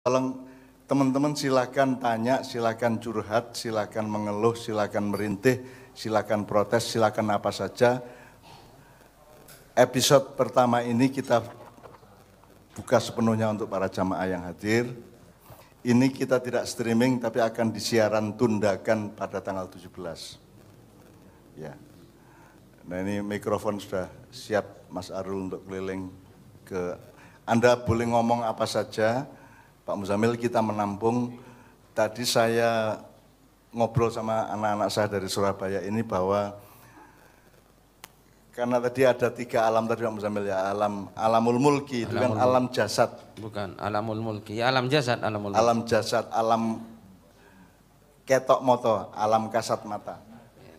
Tolong teman-teman silakan tanya, silakan curhat, silakan mengeluh, silakan merintih, silakan protes, silakan apa saja. Episode pertama ini kita buka sepenuhnya untuk para jamaah yang hadir. Ini kita tidak streaming tapi akan disiaran tundakan pada tanggal 17. Ya. Nah ini mikrofon sudah siap Mas Arul untuk keliling ke Anda boleh ngomong apa saja. Pak Muzamil, kita menampung. Tadi saya ngobrol sama anak-anak saya dari Surabaya ini bahwa karena tadi ada 3 alam tadi Pak Muzamil ya, alamul mulki itu kan alam jasad. Bukan alamul mulki, ya alam jasad, alamul mulki. Alam jasad, alam ketok moto, alam kasat mata.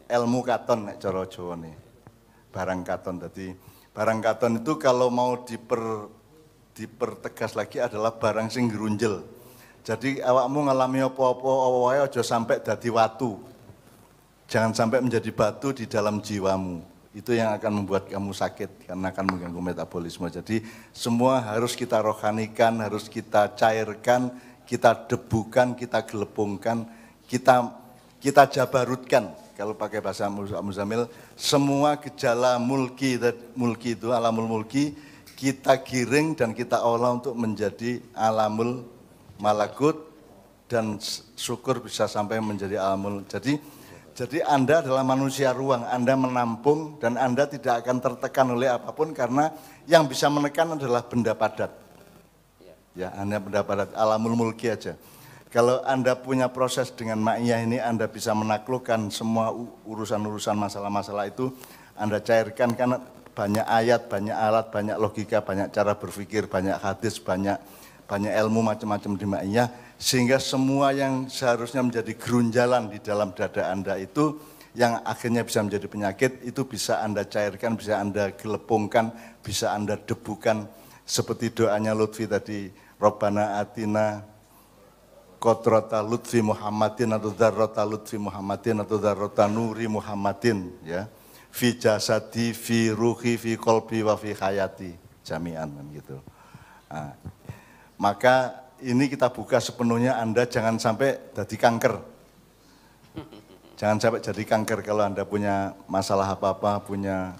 Ilmu katon nek cara Jawa nih. Barang katon tadi. Barang katon itu kalau mau dipertegas lagi adalah barang sing grunjel. Jadi awakmu ngalami apa-apa wae aja sampai dadi watu. Jangan sampai menjadi batu di dalam jiwamu. Itu yang akan membuat kamu sakit karena akan mengganggu metabolisme. Jadi semua harus kita rohanikan, harus kita cairkan, kita debukan, kita gelepungkan, kita jabarutkan. Kalau pakai bahasa Muzamil, semua gejala mulki itu alamul mulki kita giring dan kita olah untuk menjadi alamul malakut dan syukur bisa sampai menjadi alamul. Jadi Anda adalah manusia ruang, Anda menampung dan Anda tidak akan tertekan oleh apapun karena yang bisa menekan adalah benda padat. Ya, hanya benda padat, alamul mulki aja. Kalau Anda punya proses dengan ma'iyah ini, Anda bisa menaklukkan semua urusan-urusan masalah-masalah itu, Anda cairkan karena banyak ayat, banyak alat, banyak logika, banyak cara berpikir, banyak hadis, banyak ilmu macam-macam di ma'iyah, sehingga semua yang seharusnya menjadi gerunjalan di dalam dada Anda itu, yang akhirnya bisa menjadi penyakit, itu bisa Anda cairkan, bisa Anda gelepungkan, bisa Anda debukan, seperti doanya Lutfi tadi, Rabbana atina Kotrota Lutfi Muhammadin atau Darrota Lutfi Muhammadin atau Darrota Nuri Muhammadin ya. Fi jasadi, fi ruhi, fi kolbi, wa fi hayati jami'an gitu. Nah, maka ini kita buka sepenuhnya, Anda jangan sampai jadi kanker. Jangan sampai jadi kanker kalau Anda punya masalah apa-apa, punya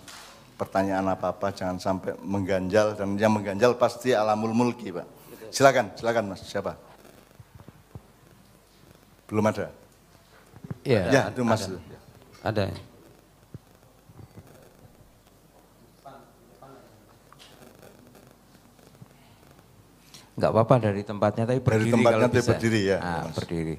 pertanyaan apa-apa, jangan sampai mengganjal, dan yang mengganjal pasti alamul mulki, Pak. Silakan Mas, siapa? Belum ada? Iya. Ya, itu Mas. Ada. Enggak apa-apa dari tempatnya, tapi berdiri. Dari tempatnya kalau bisa. Berdiri ya. Nah, berdiri.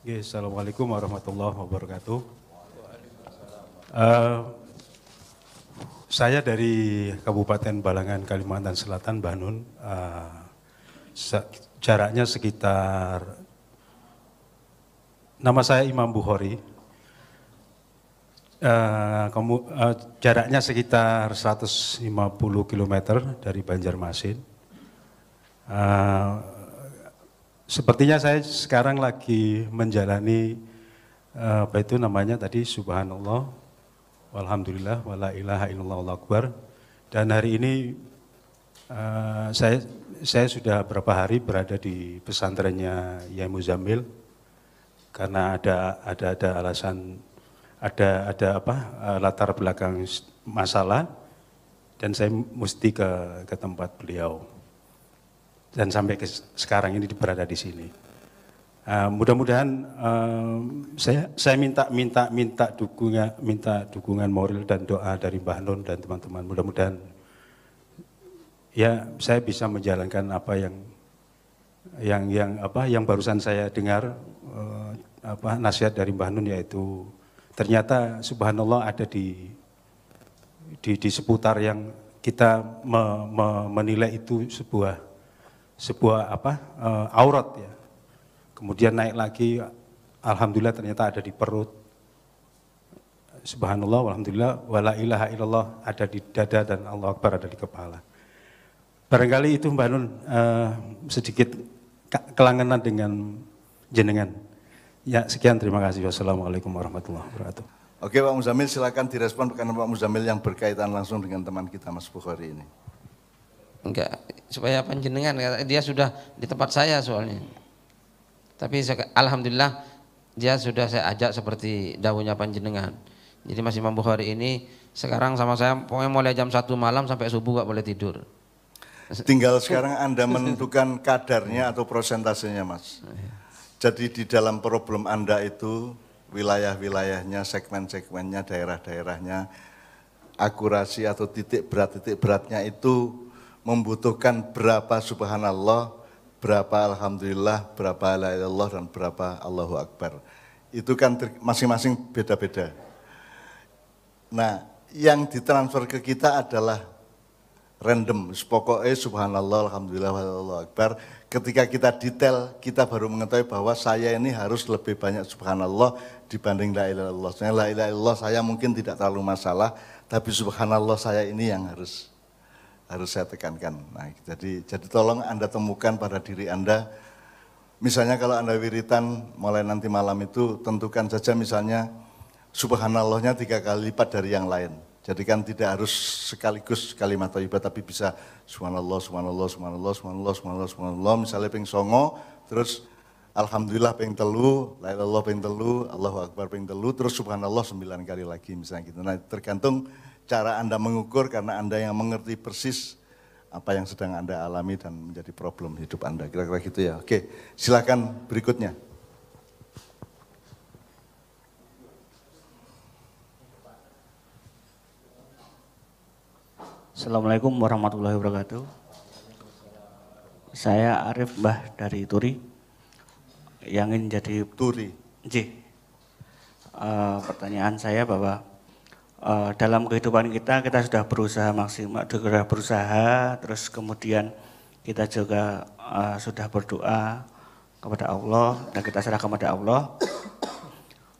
Assalamualaikum warahmatullahi wabarakatuh. Saya dari Kabupaten Balangan, Kalimantan Selatan, Banun. Jaraknya sekitar, nama saya Imam Bukhari. Jaraknya sekitar 150 km dari Banjarmasin. Sepertinya saya sekarang lagi menjalani apa itu namanya tadi, subhanallah, walhamdulillah, wala ilaha illallah, wallahu akbar. Dan hari ini saya sudah berapa hari berada di pesantrennya Yai Muzamil karena ada alasan, ada latar belakang masalah, dan saya mesti ke tempat beliau. Dan sampai sekarang ini berada di sini. Mudah-mudahan saya minta dukungan moral dan doa dari Mbah Nun dan teman-teman. Mudah-mudahan ya saya bisa menjalankan apa yang barusan saya dengar, nasihat dari Mbah Nun, yaitu ternyata subhanallah ada di seputar yang kita menilai itu sebuah aurat ya. Kemudian naik lagi, alhamdulillah ternyata ada di perut. Subhanallah, alhamdulillah, wala ilaha illallah ada di dada, dan Allahu Akbar ada di kepala. Barangkali itu Mbak Nun sedikit kelangenan dengan jenengan. Ya, sekian, terima kasih. Wassalamualaikum warahmatullahi wabarakatuh. Oke Pak Muzamil, silakan direspon karena Pak Muzamil yang berkaitan langsung dengan teman kita Mas Bukhari ini. Enggak, supaya panjenengan, dia sudah di tempat saya soalnya. Tapi alhamdulillah dia sudah saya ajak seperti dawuhnya panjenengan. Jadi Mas Imam Bukhari ini sekarang sama saya pokoknya mulai jam 1 malam sampai subuh gak boleh tidur. Tinggal sekarang Anda menentukan kadarnya atau prosentasenya Mas. Jadi di dalam problem Anda itu wilayah-wilayahnya, segmen-segmennya, daerah-daerahnya, akurasi atau titik beratnya itu membutuhkan berapa subhanallah, berapa alhamdulillah, berapa la ilaha illallah, dan berapa Allahu Akbar. Itu kan masing-masing beda-beda. Nah, yang ditransfer ke kita adalah random, pokoknya subhanallah, alhamdulillah, Allahu Akbar. Ketika kita detail, kita baru mengetahui bahwa saya ini harus lebih banyak subhanallah dibanding la ilaha illallah. Sebenarnya la ilaha illallah saya mungkin tidak terlalu masalah, tapi subhanallah saya ini yang harus saya tekankan. Nah, jadi tolong Anda temukan pada diri Anda. Misalnya kalau Anda wiritan mulai nanti malam itu tentukan saja misalnya subhanallahnya 3 kali lipat dari yang lain. Jadi kan tidak harus sekaligus kalimat thayyibah, tapi bisa subhanallah, subhanallah, subhanallah, subhanallah, subhanallah, subhanallah, misalnya ping 9, terus alhamdulillah ping 3, la ilallah ping 3, Allahu Akbar ping 3, terus subhanallah 9 kali lagi misalnya gitu. Nah, tergantung cara Anda mengukur karena Anda yang mengerti persis apa yang sedang Anda alami dan menjadi problem hidup Anda. Kira-kira gitu ya. Oke, silakan berikutnya. Assalamualaikum warahmatullahi wabarakatuh. Saya Arif Mbah dari Turi yang ingin jadi Turi. Pertanyaan saya bahwa dalam kehidupan kita sudah berusaha maksimal, sudah berusaha, terus kemudian kita juga sudah berdoa kepada Allah dan kita serahkan kepada Allah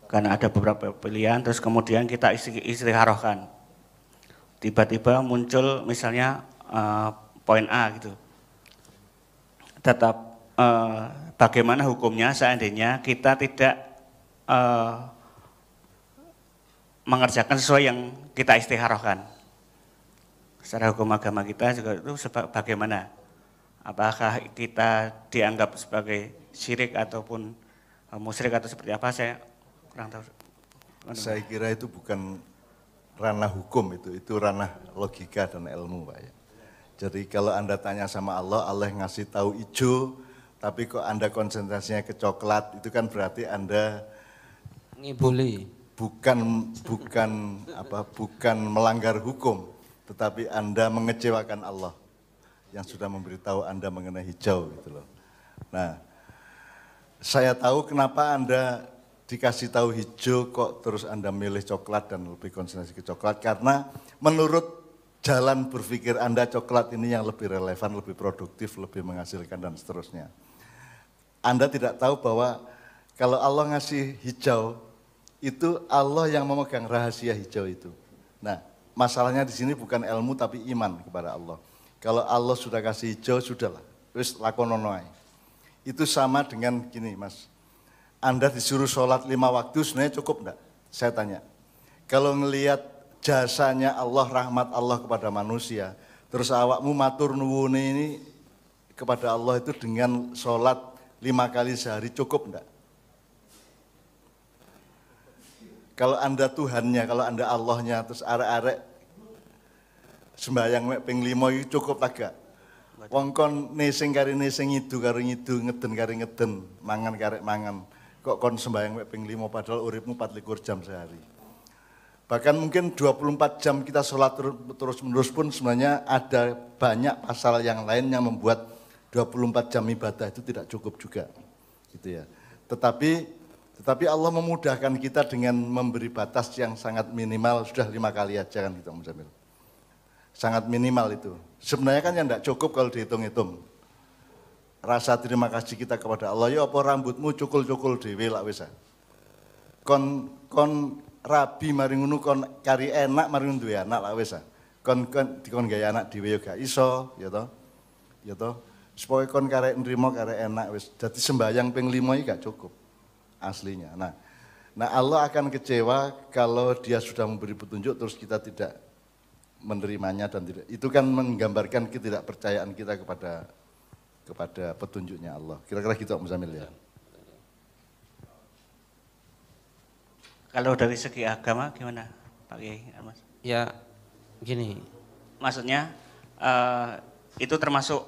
karena ada beberapa pilihan, terus kemudian kita istikharahkan. Tiba-tiba muncul misalnya poin A gitu. Tetap bagaimana hukumnya seandainya kita tidak mengerjakan sesuai yang kita istikharahkan. Secara hukum agama kita juga itu bagaimana? Apakah kita dianggap sebagai syirik ataupun musyrik atau seperti apa? Saya kurang tahu. Saya kira itu bukan ranah hukum, itu ranah logika dan ilmu Pak ya. Jadi kalau Anda tanya sama Allah, Allah ngasih tahu hijau, tapi kok Anda konsentrasinya ke coklat, itu kan berarti Anda ngibuli. Bukan melanggar hukum, tetapi Anda mengecewakan Allah yang sudah memberitahu Anda mengenai hijau gitu loh. Nah, saya tahu kenapa Anda dikasih tahu hijau kok terus Anda milih coklat dan lebih konsentrasi ke coklat, karena menurut jalan berpikir Anda coklat ini yang lebih relevan, lebih produktif, lebih menghasilkan dan seterusnya. Anda tidak tahu bahwa kalau Allah ngasih hijau, itu Allah yang memegang rahasia hijau itu. Nah, masalahnya di sini bukan ilmu tapi iman kepada Allah. Kalau Allah sudah kasih hijau, sudahlah, wis lakonono ae. Itu sama dengan gini Mas, Anda disuruh sholat 5 waktu sebenarnya cukup enggak? Saya tanya. Kalau ngelihat jasanya Allah, rahmat Allah kepada manusia, terus awakmu matur nuwune ini kepada Allah itu dengan sholat 5 kali sehari cukup enggak? Kalau Anda Tuhannya, kalau Anda Allahnya, terus arek-arek sembahyang mek ping 5 itu cukup agak. Wong kon nesing kari nesing ngidu karo ngidu, ngeden kari ngeden, mangan karek mangan. Kok kon sembahyang mek ping 5 padahal uripmu 24 jam sehari. Bahkan mungkin 24 jam kita sholat terus-menerus pun sebenarnya ada banyak pasal yang lain yang membuat 24 jam ibadah itu tidak cukup juga. Gitu ya. Tetapi Allah memudahkan kita dengan memberi batas yang sangat minimal, sudah 5 kali aja kan gitu Mas Jamil. Sangat minimal itu. Sebenarnya kan yang tidak cukup kalau dihitung-hitung. Rasa terima kasih kita kepada Allah, ya apa rambutmu cukul-cukul dhewe lak wis. Kon rabi mari ngono kon kari enak mari duwe anak lak wis. Kon dikon gawe anak dhewe ya gak iso, ya toh. Ya toh. Supaya kon karek nrimo karek enak wis. Dadi sembayang ping 5 iki gak cukup. aslinya. Nah Allah akan kecewa kalau dia sudah memberi petunjuk terus kita tidak menerimanya dan tidak. Itu kan menggambarkan ketidakpercayaan kita kepada petunjuknya Allah. Kira-kira gitu Pak Muzamil ya. Kalau dari segi agama gimana Pak Kiai Mas? Ya gini, Maksudnya itu termasuk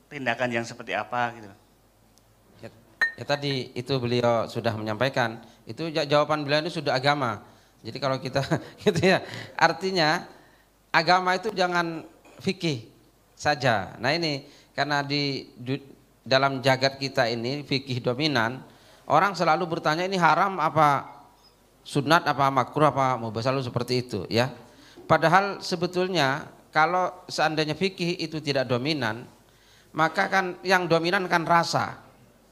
tindakan yang seperti apa gitu? ya tadi itu beliau sudah menyampaikan, itu jawaban beliau itu sudah agama. Jadi kalau kita gitu ya, artinya agama itu jangan fikih saja. Nah ini karena dalam jagat kita ini fikih dominan, orang selalu bertanya ini haram apa sunat apa makruh apa mubah, selalu seperti itu ya. Padahal sebetulnya kalau seandainya fikih itu tidak dominan, maka kan yang dominan kan rasa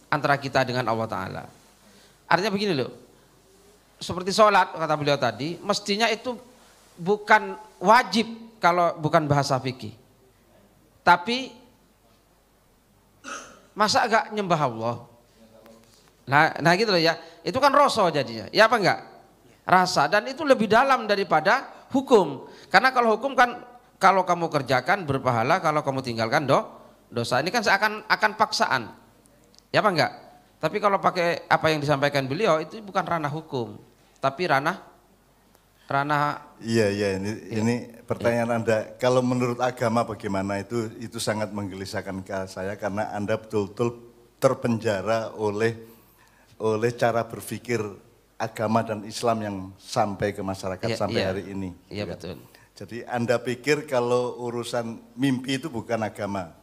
antara kita dengan Allah Ta'ala. Artinya begini loh, seperti sholat kata beliau tadi, mestinya itu bukan wajib kalau bukan bahasa fikih. Tapi masa agak nyembah Allah? Nah gitu loh ya, itu kan rasa jadinya, ya apa enggak? Rasa, dan itu lebih dalam daripada hukum. Karena kalau hukum kan kalau kamu kerjakan berpahala, kalau kamu tinggalkan dosa. Ini kan akan paksaan. Ya apa enggak? Tapi kalau pakai apa yang disampaikan beliau itu bukan ranah hukum, tapi ranah Iya ini pertanyaan Anda. Kalau menurut agama bagaimana itu sangat menggelisahkan saya karena Anda betul-betul terpenjara oleh cara berpikir agama dan Islam yang sampai ke masyarakat sampai hari ini. Iya betul. Jadi Anda pikir kalau urusan mimpi itu bukan agama.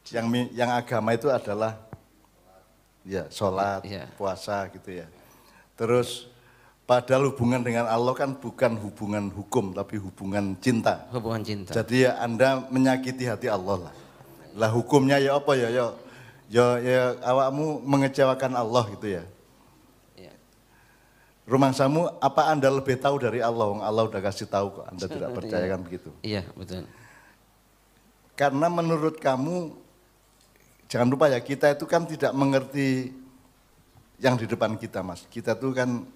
Yang agama itu adalah ya sholat, puasa gitu ya. Terus padahal hubungan dengan Allah kan bukan hubungan hukum tapi hubungan cinta. Hubungan cinta. Jadi ya Anda menyakiti hati Allah lah. Lah hukumnya ya apa ya awakmu mengecewakan Allah gitu ya. Rumangsamu apa Anda lebih tahu dari Allah? Allah udah kasih tahu kok, Anda tidak percaya kan begitu. Iya, betul. Karena menurut kamu, jangan lupa ya, kita itu kan tidak mengerti yang di depan kita Mas. Kita tuh kan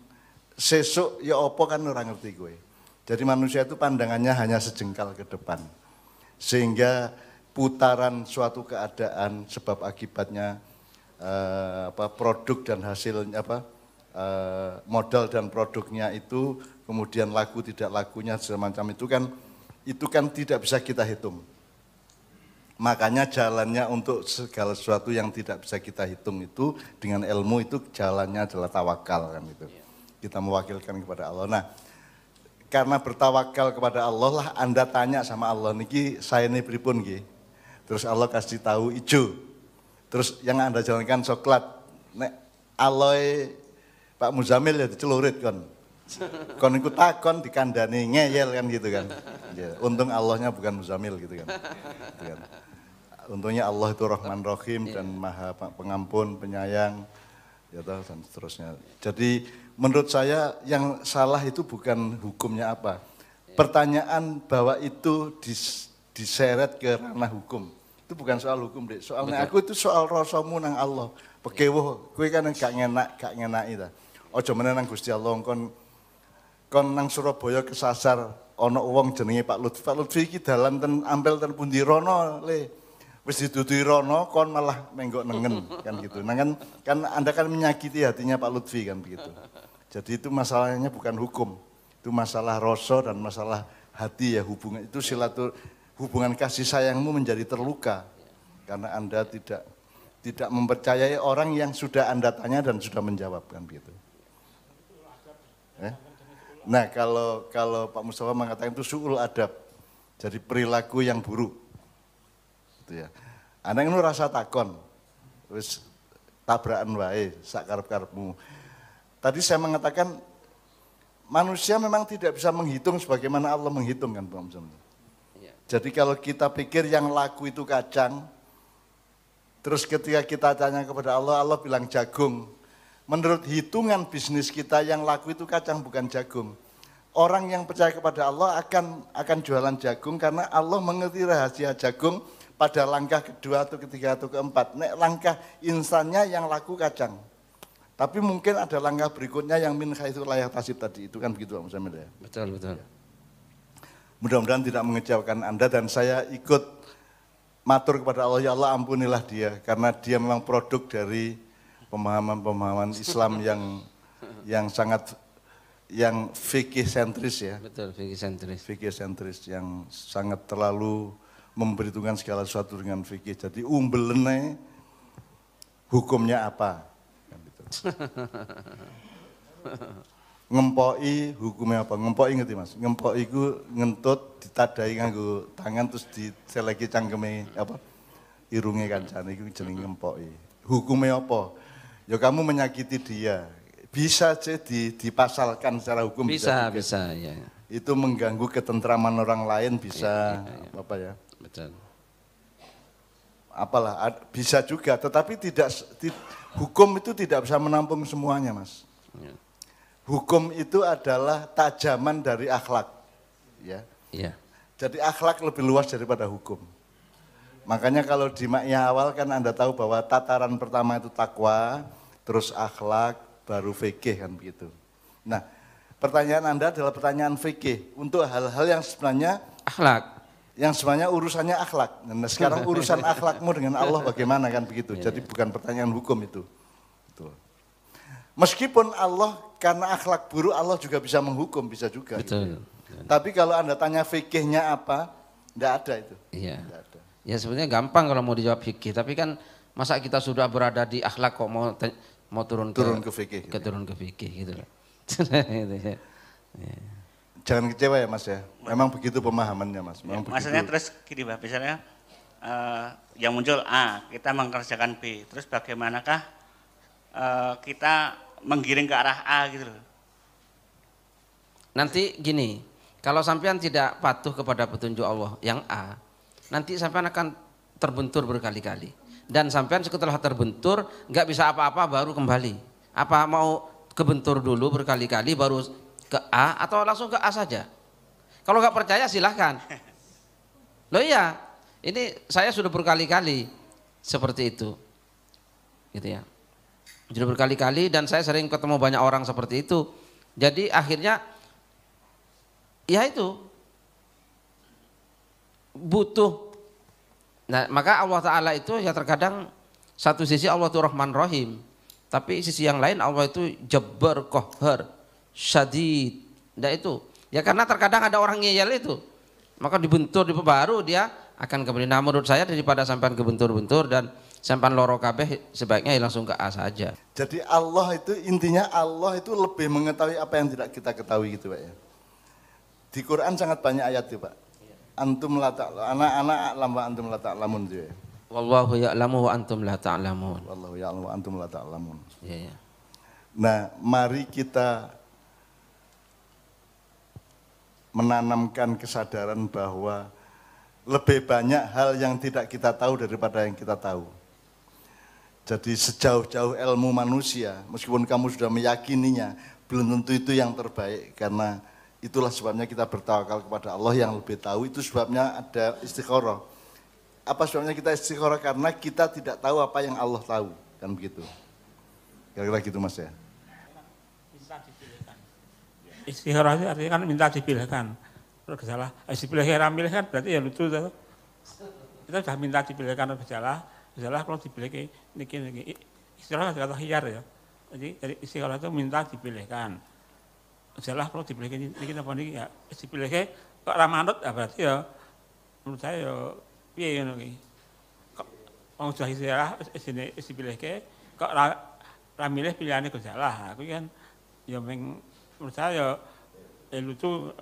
sesuk ya opo kan orang ngerti gue. Jadi manusia itu pandangannya hanya sejengkal ke depan. Sehingga putaran suatu keadaan sebab akibatnya produk dan hasilnya modal dan produknya itu, kemudian laku tidak lakunya semacam itu kan tidak bisa kita hitung. Makanya jalannya untuk segala sesuatu yang tidak bisa kita hitung itu dengan ilmu itu jalannya adalah tawakal kan gitu. Kita mewakilkan kepada Allah. Nah, karena bertawakal kepada Allah lah Anda tanya sama Allah niki saya ini pripun nggih. Terus Allah kasih tahu ijo. Terus yang Anda jalankan coklat. Nek aloe Pak Muzamil ya dicelurit kon ikut takon dikandani ngeyel kan gitu kan. Ya, untung Allahnya bukan Muzamil gitu kan. Untungnya Allah itu Rahman Rahim dan Maha Pengampun, Penyayang, ya dan seterusnya. Jadi menurut saya yang salah itu bukan hukumnya apa. Pertanyaan bahwa itu diseret ke ranah hukum. Itu bukan soal hukum deh. Soalnya aku itu soal rasamu nang Allah. Pekewoh, kowe kan gak ngenaki ta. Aja meneh nang Gusti Allah kon nang Surabaya kesasar ana wong jenenge Pak Lutfi. Pak Lutfi iki dalan ten ampel ten pundi rono le. Wis didudui rono kon malah menggok nengen kan gitu. Nah kan Anda kan menyakiti hatinya Pak Lutfi kan begitu. Jadi itu masalahnya bukan hukum. Itu masalah rasa dan masalah hati ya, hubungan itu hubungan kasih sayangmu menjadi terluka karena Anda tidak mempercayai orang yang sudah Anda tanya dan sudah menjawab kan begitu. Nah kalau Pak Mustafa mengatakan itu su'ul adab, jadi perilaku yang buruk, gitu ya. Anak itu rasa takon, wis tabrakan wae, sak karep-karepmu. Tadi saya mengatakan manusia memang tidak bisa menghitung sebagaimana Allah menghitung kan Pak Mustafa. Jadi kalau kita pikir yang laku itu kacang, terus ketika kita tanya kepada Allah, Allah bilang jagung. Menurut hitungan bisnis kita yang laku itu kacang bukan jagung. Orang yang percaya kepada Allah akan jualan jagung karena Allah mengerti rahasia jagung pada langkah kedua atau ketiga atau keempat. Nek langkah insannya yang laku kacang. Tapi mungkin ada langkah berikutnya yang min haitsu la yahtasib tadi, itu kan begitu Pak Muzamil ya. Betul, betul. Mudah-mudahan tidak mengecewakan Anda dan saya ikut matur kepada Allah, ya Allah ampunilah dia karena dia memang produk dari pemahaman-pemahaman Islam yang sangat yang fikih sentris ya. Betul, fikih sentris. Fikih sentris yang sangat terlalu memperhitungkan segala sesuatu dengan fikih. Jadi umbelene hukumnya apa? Kan gitu. Ngempoi hukumnya apa? Ngempoi ngerti Mas? Ngempoi itu ngentut ditadai nganggo tangan terus diseleki cangkeme apa? Irunge kancane iku jenenge ngempoi. Hukumnya apa? Ya kamu menyakiti dia. Bisa aja dipasalkan secara hukum Bisa, ya. Itu mengganggu ketentraman orang lain bisa apa ya? Betul. Apalah bisa juga, tetapi hukum itu tidak bisa menampung semuanya, Mas. Ya. Hukum itu adalah tajaman dari akhlak, ya. Iya. Jadi akhlak lebih luas daripada hukum. Makanya kalau di makyah awal kan Anda tahu bahwa tataran pertama itu takwa, terus akhlak, baru fikih kan begitu. Nah, pertanyaan Anda adalah pertanyaan fikih untuk hal-hal yang sebenarnya Akhlak. Yang sebenarnya urusannya akhlak. Nah, sekarang urusan akhlakmu dengan Allah bagaimana kan begitu. Jadi bukan pertanyaan hukum itu. Betul. Meskipun Allah karena akhlak buruk Allah juga bisa menghukum, bisa juga. Betul. Gitu. Tapi kalau Anda tanya fikihnya apa, enggak ada itu. Iya. Enggak ada. Ya sebenarnya gampang kalau mau dijawab fikih, tapi kan masa kita sudah berada di akhlak kok mau turun ke fikih. Turun ke fikih gitu loh. Jangan kecewa ya Mas ya. Memang begitu pemahamannya Mas. Memang Maksudnya begitu. terus gini Pak, misalnya yang muncul A, kita mengerjakan B, terus bagaimanakah kita menggiring ke arah A gitu loh. Nanti gini, kalau sampean tidak patuh kepada petunjuk Allah yang A, nanti sampean akan terbentur berkali-kali. Dan sampean setelah terbentur nggak bisa apa-apa baru kembali. Apa mau kebentur dulu berkali-kali baru ke A atau langsung ke A saja? Kalau nggak percaya silahkan. Loh iya, ini saya sudah berkali-kali seperti itu, gitu ya. Sudah berkali-kali dan saya sering ketemu banyak orang seperti itu. Jadi akhirnya ya itu butuh. Nah maka Allah Ta'ala itu ya terkadang satu sisi Allah itu Rahman Rahim, tapi sisi yang lain Allah itu Jabbar Qahhar Syadid. Nah itu ya karena terkadang ada orang ngeyel itu, maka dibentur baru dia akan kembali. Nah menurut saya daripada sampai kebentur-bentur dan sampai loro kabeh sebaiknya langsung ke A saja. Jadi Allah itu intinya Allah itu lebih mengetahui apa yang tidak kita ketahui gitu Pak ya. Di Quran sangat banyak ayat itu Pak. Antum la anak-anak lamba antum la ta'lamun itu ya. Wallahu ya'lamu wa antum la ta'lamun. Wallahu ya'lamu wa antum la ta'lamun. Iya, ya. Nah, mari kita menanamkan kesadaran bahwa lebih banyak hal yang tidak kita tahu daripada yang kita tahu. Jadi sejauh-jauh ilmu manusia, meskipun kamu sudah meyakininya, belum tentu itu yang terbaik karena itulah sebabnya kita bertawakal kepada Allah yang lebih tahu. Itu sebabnya ada istikharah. Apa sebabnya kita istikharah? Karena kita tidak tahu apa yang Allah tahu, kan begitu. Kira-kira gitu Mas ya. Istikharah itu artinya kan minta dipilihkan. Kalau salah, dipilihkan ramil kan berarti ya lucu itu. Kita sudah minta dipilihkan bersalah kalau dipilihkan niki istikharah kata khiyar ya. Jadi dari istikharah itu minta dipilihkan. Salah kalau dipilihkan niki apa niki ya dipilihkan kok ra manut ya berarti ya menurut saya ya piye ngono iki. Kok wong sudah istikharah isine dipilihkan kok ra milih pilihane Gus salah. Aku kan ya menurut saya ya lucu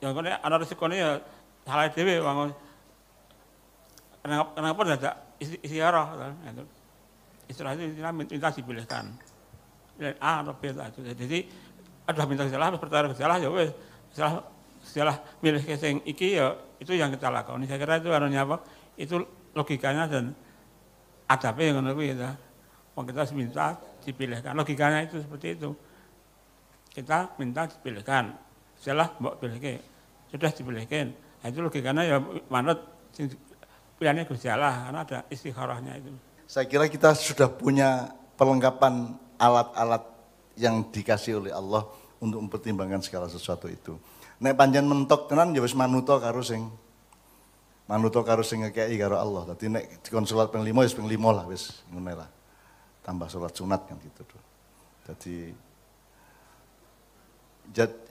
yang kene ana resikone ya salah dhewe wong kenapa tidak istikharah kan istikharah itu minta dipilihkan pilih A atau B itu jadi ada minta salah perkara salah ya wes salah milih sing iki ya itu yang kita lakukan. Saya kira itu anunya apa itu logikanya dan adabnya ngono kuwi ya wong kita minta dipilihkan logikanya itu seperti itu. Kita minta dipilihkan, salah mbok pilihke, sudah dipilihkan. Nah, itu logikanya ya manut pilihannya Gusti Allah karena ada istikharahnya itu. Saya kira kita sudah punya pelengkapan alat-alat yang dikasih oleh Allah untuk mempertimbangkan segala sesuatu itu. Nek panjen mentok tenan ya wis manuto karo sing ngekeki karo Allah. Dadi nek dikon salat ping 5 wis ping 5 lah wis ngene lah. Tambah salat sunat kan gitu. Jadi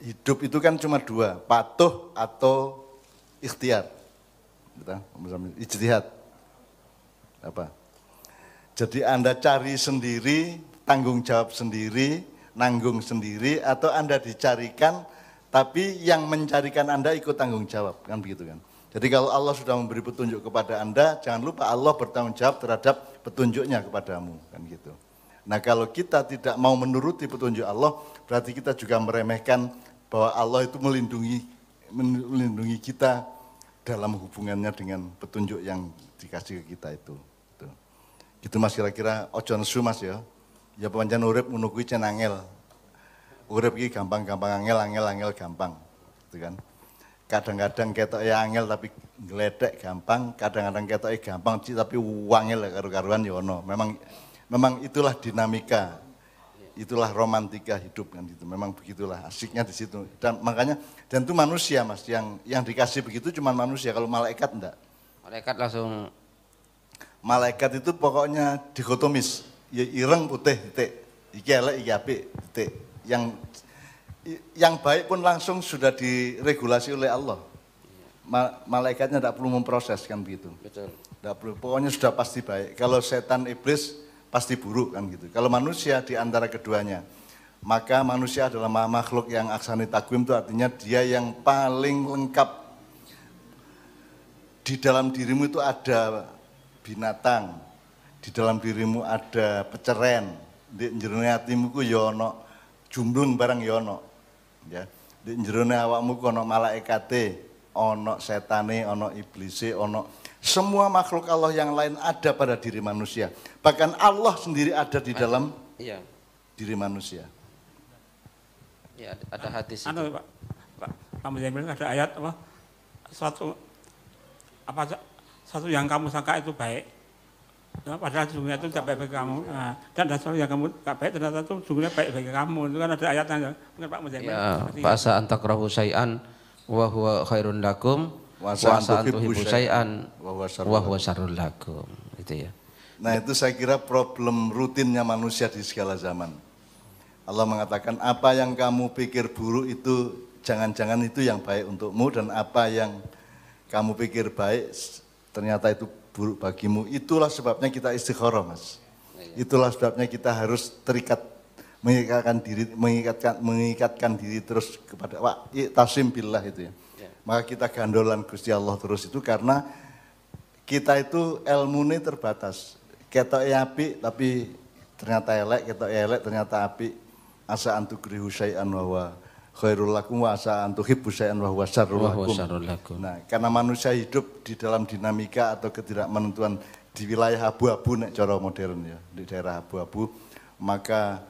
hidup itu kan cuma dua, patuh atau ikhtiar. Ijtihad. Apa? Jadi Anda cari sendiri, tanggung jawab sendiri, nanggung sendiri, atau Anda dicarikan, tapi yang mencarikan Anda ikut tanggung jawab, kan begitu kan. Jadi kalau Allah sudah memberi petunjuk kepada Anda, jangan lupa Allah bertanggung jawab terhadap petunjuknya kepadamu, kan gitu. Nah kalau kita tidak mau menuruti petunjuk Allah, berarti kita juga meremehkan bahwa Allah itu melindungi kita dalam hubungannya dengan petunjuk yang dikasih ke kita itu. Gitu Mas, kira-kira ojo nesu Mas ya. Ya pancen urip ngono kuwi cen angel. Urip iki gampang-gampang angel gampang. Gitu kan. Kadang-kadang ketoke angel tapi ngledek gampang, kadang-kadang ketoke gampang tapi wangel karo-karuan ya ono. Memang itulah dinamika. Itulah romantika hidup kan gitu. Memang begitulah asiknya di situ. Dan makanya itu manusia Mas yang dikasih begitu cuma manusia, kalau malaikat enggak. Malaikat langsung. Malaikat itu pokoknya dikotomis, ya ireng putih titik, iki elek iki apik titik. Yang baik pun langsung sudah diregulasi oleh Allah. Malaikatnya tidak perlu memproses kan begitu. Betul. Tidak perlu, pokoknya sudah pasti baik. Kalau setan iblis pasti buruk kan gitu. Kalau manusia di antara keduanya, maka manusia adalah makhluk yang aksani takwim, itu artinya dia yang paling lengkap. Di dalam dirimu itu ada binatang, di dalam dirimu ada peceren, di jerone atimu ku ya ana jumblung barang ya ana. Ya, di jerone awakmu ku ana malaikate, ana setane, ana iblise, ana semua makhluk Allah yang lain ada pada diri manusia. Bahkan Allah sendiri ada di dalam diri manusia. Ya, ada hadis itu. Pak Muzamil ada ayat apa? Satu yang kamu sangka itu baik, nah, padahal sesungguhnya itu tidak baik bagi kamu. Nah, dan sesuatu yang kamu tidak baik ternyata itu sesungguhnya baik bagi kamu. Itu kan ada ayatnya, mungkin Pak Muzamil. Ya, fasa antakrahu syai'an wa huwa khairun lakum wa asa antuhibbu syai'an wa huwa syarrul lakum. Itu ya. Nah itu saya kira problem rutinnya manusia di segala zaman. Allah mengatakan apa yang kamu pikir buruk itu jangan-jangan itu yang baik untukmu, dan apa yang kamu pikir baik ternyata itu buruk bagimu. Itulah sebabnya kita istikharah Mas. Itulah sebabnya kita harus terikat, mengikatkan diri terus kepada tasim billah itu ya. Maka kita gandolan Gusti Allah terus itu karena kita itu ilmune terbatas. Ketoke apik tapi ternyata elek, ketoke elek ternyata apik. Asa antukrihu syai'an wa huwa khairul lakum wa asa antuhibbu syai'an wa huwa syarrul lakum. Nah, karena manusia hidup di dalam dinamika atau ketidakmenentuan di wilayah abu-abu nek cara modern ya, di daerah abu-abu, maka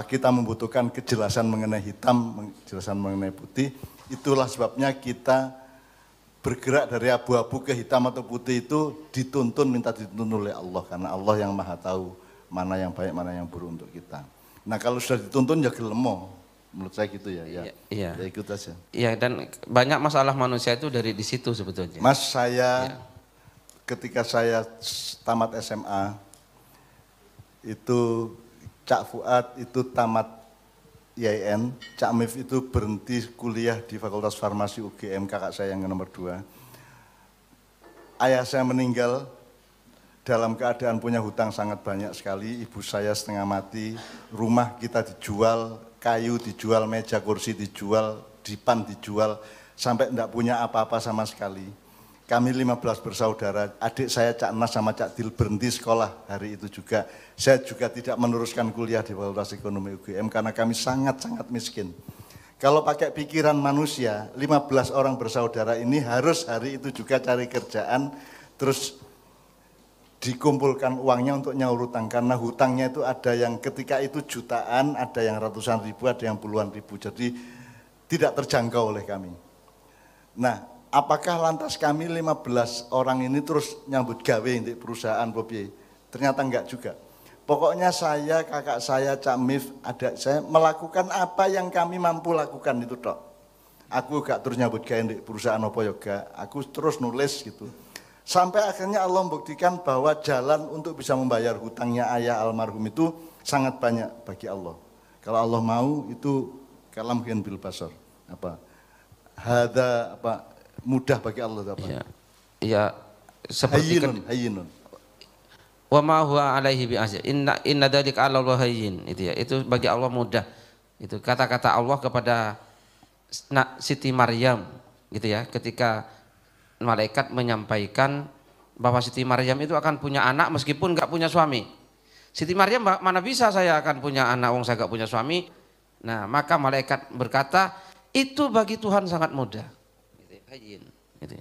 kita membutuhkan kejelasan mengenai hitam, kejelasan mengenai putih. Itulah sebabnya kita bergerak dari abu-abu ke hitam atau putih itu minta dituntun oleh Allah, karena Allah yang Maha tahu mana yang baik, mana yang buruk untuk kita. Nah, kalau sudah dituntun ya gelemo. Menurut saya gitu ya. Iya. Ya ikut aja. Iya, dan banyak masalah manusia itu dari di situ sebetulnya. Mas, ketika saya tamat SMA itu Cak Fuad itu tamat IAIN, Cak Mif itu berhenti kuliah di Fakultas Farmasi UGM, kakak saya yang nomor 2. Ayah saya meninggal dalam keadaan punya hutang sangat banyak sekali, ibu saya setengah mati, rumah kita dijual, kayu dijual, meja kursi dijual, dipan dijual, sampai tidak punya apa-apa sama sekali. Kami 15 bersaudara, adik saya Cak Nas sama Cak Dil berhenti sekolah hari itu juga. Saya juga tidak meneruskan kuliah di Fakultas Ekonomi UGM karena kami sangat-sangat miskin. Kalau pakai pikiran manusia, 15 orang bersaudara ini harus hari itu juga cari kerjaan, terus dikumpulkan uangnya untuk nyaur hutang, karena hutangnya itu ada yang ketika itu jutaan, ada yang ratusan ribu, ada yang puluhan ribu, jadi tidak terjangkau oleh kami. Nah, apakah lantas kami 15 orang ini terus nyambut gawe di perusahaan Bobi? Ternyata enggak juga. Pokoknya saya, kakak saya, Cak Mif, adik saya melakukan apa yang kami mampu lakukan itu tok. Aku gak terus nyambut gawe di perusahaan apa yoga, aku terus nulis gitu. Sampai akhirnya Allah membuktikan bahwa jalan untuk bisa membayar hutangnya ayah almarhum itu sangat banyak bagi Allah. Kalau Allah mau itu kalam bil basar. Hada mudah bagi Allah apa? Ya seperti hayyinun. Wa ma huwa alaihi bi'aziz. Inna dzalika 'ala Allah hayyin. Itu ya. Itu bagi Allah mudah. Itu kata-kata Allah kepada Siti Maryam gitu ya. Ketika malaikat menyampaikan bahwa Siti Maryam itu akan punya anak meskipun enggak punya suami. Siti Maryam, mana bisa saya akan punya anak wong saya enggak punya suami. Nah, maka malaikat berkata, itu bagi Tuhan sangat mudah. Gitu, hayyin. Gitu.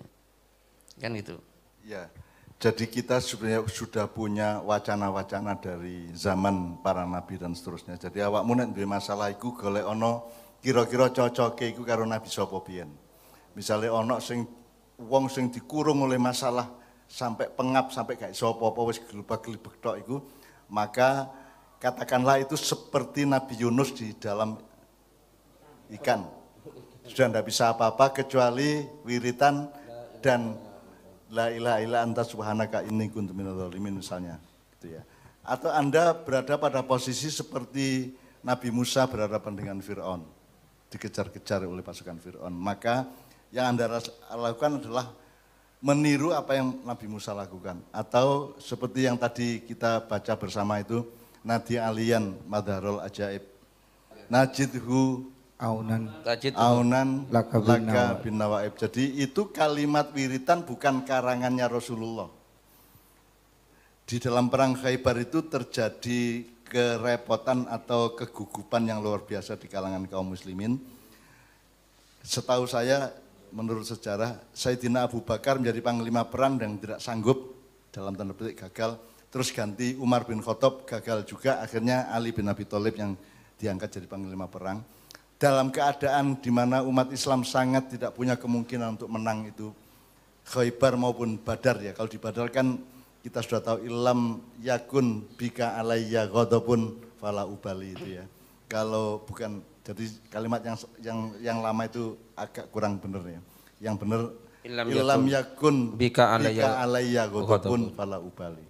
Kan gitu. Ya. Jadi kita sebenarnya sudah punya wacana-wacana dari zaman para nabi dan seterusnya. Jadi awakmu nek duwe masalah iku golek ana kira-kira cocoke iku karo nabi sapa biyen. Misale ana sing wong sing dikurung oleh masalah sampai pengap sampai gak iso apa-apa wis glebak-glebek tok iku, maka katakanlah itu seperti Nabi Yunus di dalam ikan. Sudah tidak bisa apa-apa kecuali wiritan dan la ilaha illa anta subhanaka inni kuntu minadz dzalimin misalnya gitu ya. Atau Anda berada pada posisi seperti Nabi Musa berhadapan dengan Firaun, dikejar-kejar oleh pasukan Firaun. Maka yang Anda lakukan adalah meniru apa yang Nabi Musa lakukan, atau seperti yang tadi kita baca bersama itu Nadi Aliyan Madharul Ajaib Najidhu Aunan laka bin Nawaib. Jadi itu kalimat wiritan bukan karangannya Rasulullah. Di dalam perang Khaybar itu terjadi kerepotan atau kegugupan yang luar biasa di kalangan kaum muslimin. Setahu saya, menurut sejarah, Sayyidina Abu Bakar menjadi panglima perang dan tidak sanggup, dalam tanda petik gagal. Terus ganti Umar bin Khattab, gagal juga. Akhirnya Ali bin Abi Thalib yang diangkat jadi panglima perang. Dalam keadaan di mana umat Islam sangat tidak punya kemungkinan untuk menang itu Khaybar maupun Badar ya. Kalau di Badar kan kita sudah tahu ilam yakun bika alayya ghadabun fala ubali itu ya. Kalau bukan, jadi kalimat yang lama itu agak kurang benar ya. Yang benar ilam yakun bika alayya ghadabun fala ubali.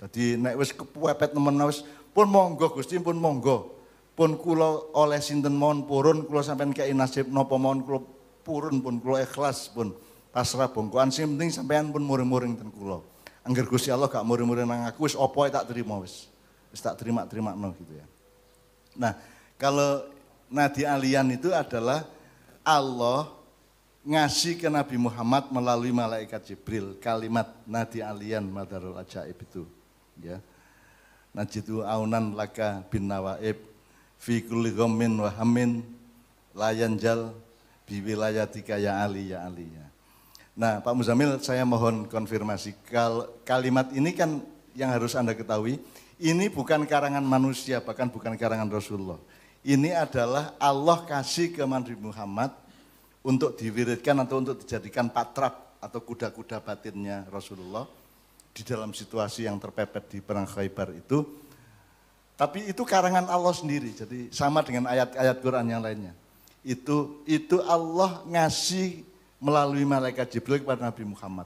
Jadi nek wis kepepet nemen wis pun monggo Gusti pun monggo. Pun kula oleh sinten mawon purun, kula sampean kei nasib napa mawon kula purun pun kula ikhlas pun pasrah bongkoan, sing penting sampean pun muring-muring ten kula. Angger Gusti Allah gak muring-muring nang aku wis apa tak terima wis. Wis tak terima-terima gitu ya. Nah, kalau Nadi Aliyan itu adalah Allah ngasih ke Nabi Muhammad melalui malaikat Jibril kalimat Nadi Aliyan Madharul Ajaib itu ya. Najidu aunan laka bin Nawaib fi kulli ghammin wa hammin layanjal bi wilayatika ya Ali ya Ali ya. Nah, Pak Muzamil, saya mohon konfirmasi. Kalimat ini kan yang harus Anda ketahui, ini bukan karangan manusia, bahkan bukan karangan Rasulullah. Ini adalah Allah kasih ke Nabi Muhammad untuk diwiridkan atau untuk dijadikan patrap atau kuda-kuda batinnya Rasulullah di dalam situasi yang terpepet di perang Khaybar itu. Tapi itu karangan Allah sendiri, jadi sama dengan ayat-ayat Quran yang lainnya. Itu Allah ngasih melalui malaikat Jibril kepada Nabi Muhammad.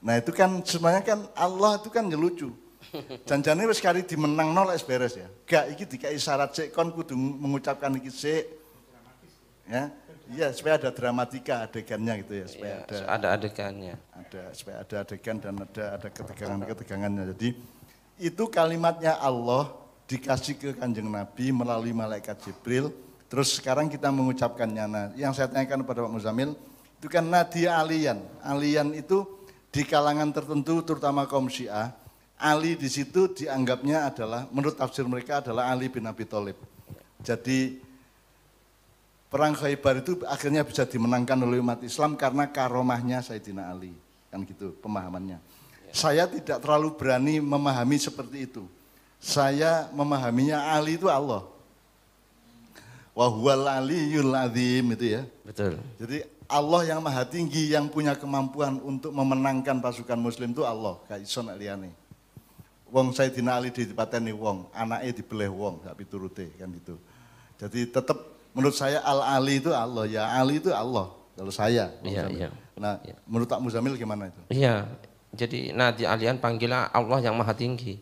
Nah itu kan sebenarnya kan Allah itu kan nyelucu. Janjane wis kari dimenangno lek beres ya. Gak iki dikai syarat sik kon kudu mengucapkan iki sik. Ya. Iya, supaya ada dramatika adegannya gitu ya, supaya ada adegannya. Supaya ada adegan dan ada ketegangan-ketegangannya. Jadi itu kalimatnya Allah dikasih ke Kanjeng Nabi melalui malaikat Jibril. Terus sekarang kita mengucapkannya. Nah, yang saya tanyakan kepada Pak Muzamil, itu kan Nadi Aliyan. Aliyan itu di kalangan tertentu, terutama kaum Syiah, Ali di situ dianggapnya adalah, menurut tafsir mereka adalah Ali bin Abi Thalib. Jadi perang Khaybar itu akhirnya bisa dimenangkan oleh umat Islam karena karomahnya Sayyidina Ali. Kan gitu pemahamannya. Saya tidak terlalu berani memahami seperti itu. Saya memahaminya Ali itu Allah. Wa huwal aliyyul azim itu ya. Betul. Jadi Allah yang maha tinggi yang punya kemampuan untuk memenangkan pasukan muslim itu Allah, gak iso nek liyane. wong Sayyidina Ali dipateni wong, anaknya dibeleh wong, sak piturute kan itu. Jadi tetap menurut saya Al-Ali itu Allah, ya Ali itu Allah kalau saya. Iya, iya. Nah, menurut Pak Muzamil gimana itu? Iya. Jadi nadi alian panggillah Allah yang maha tinggi,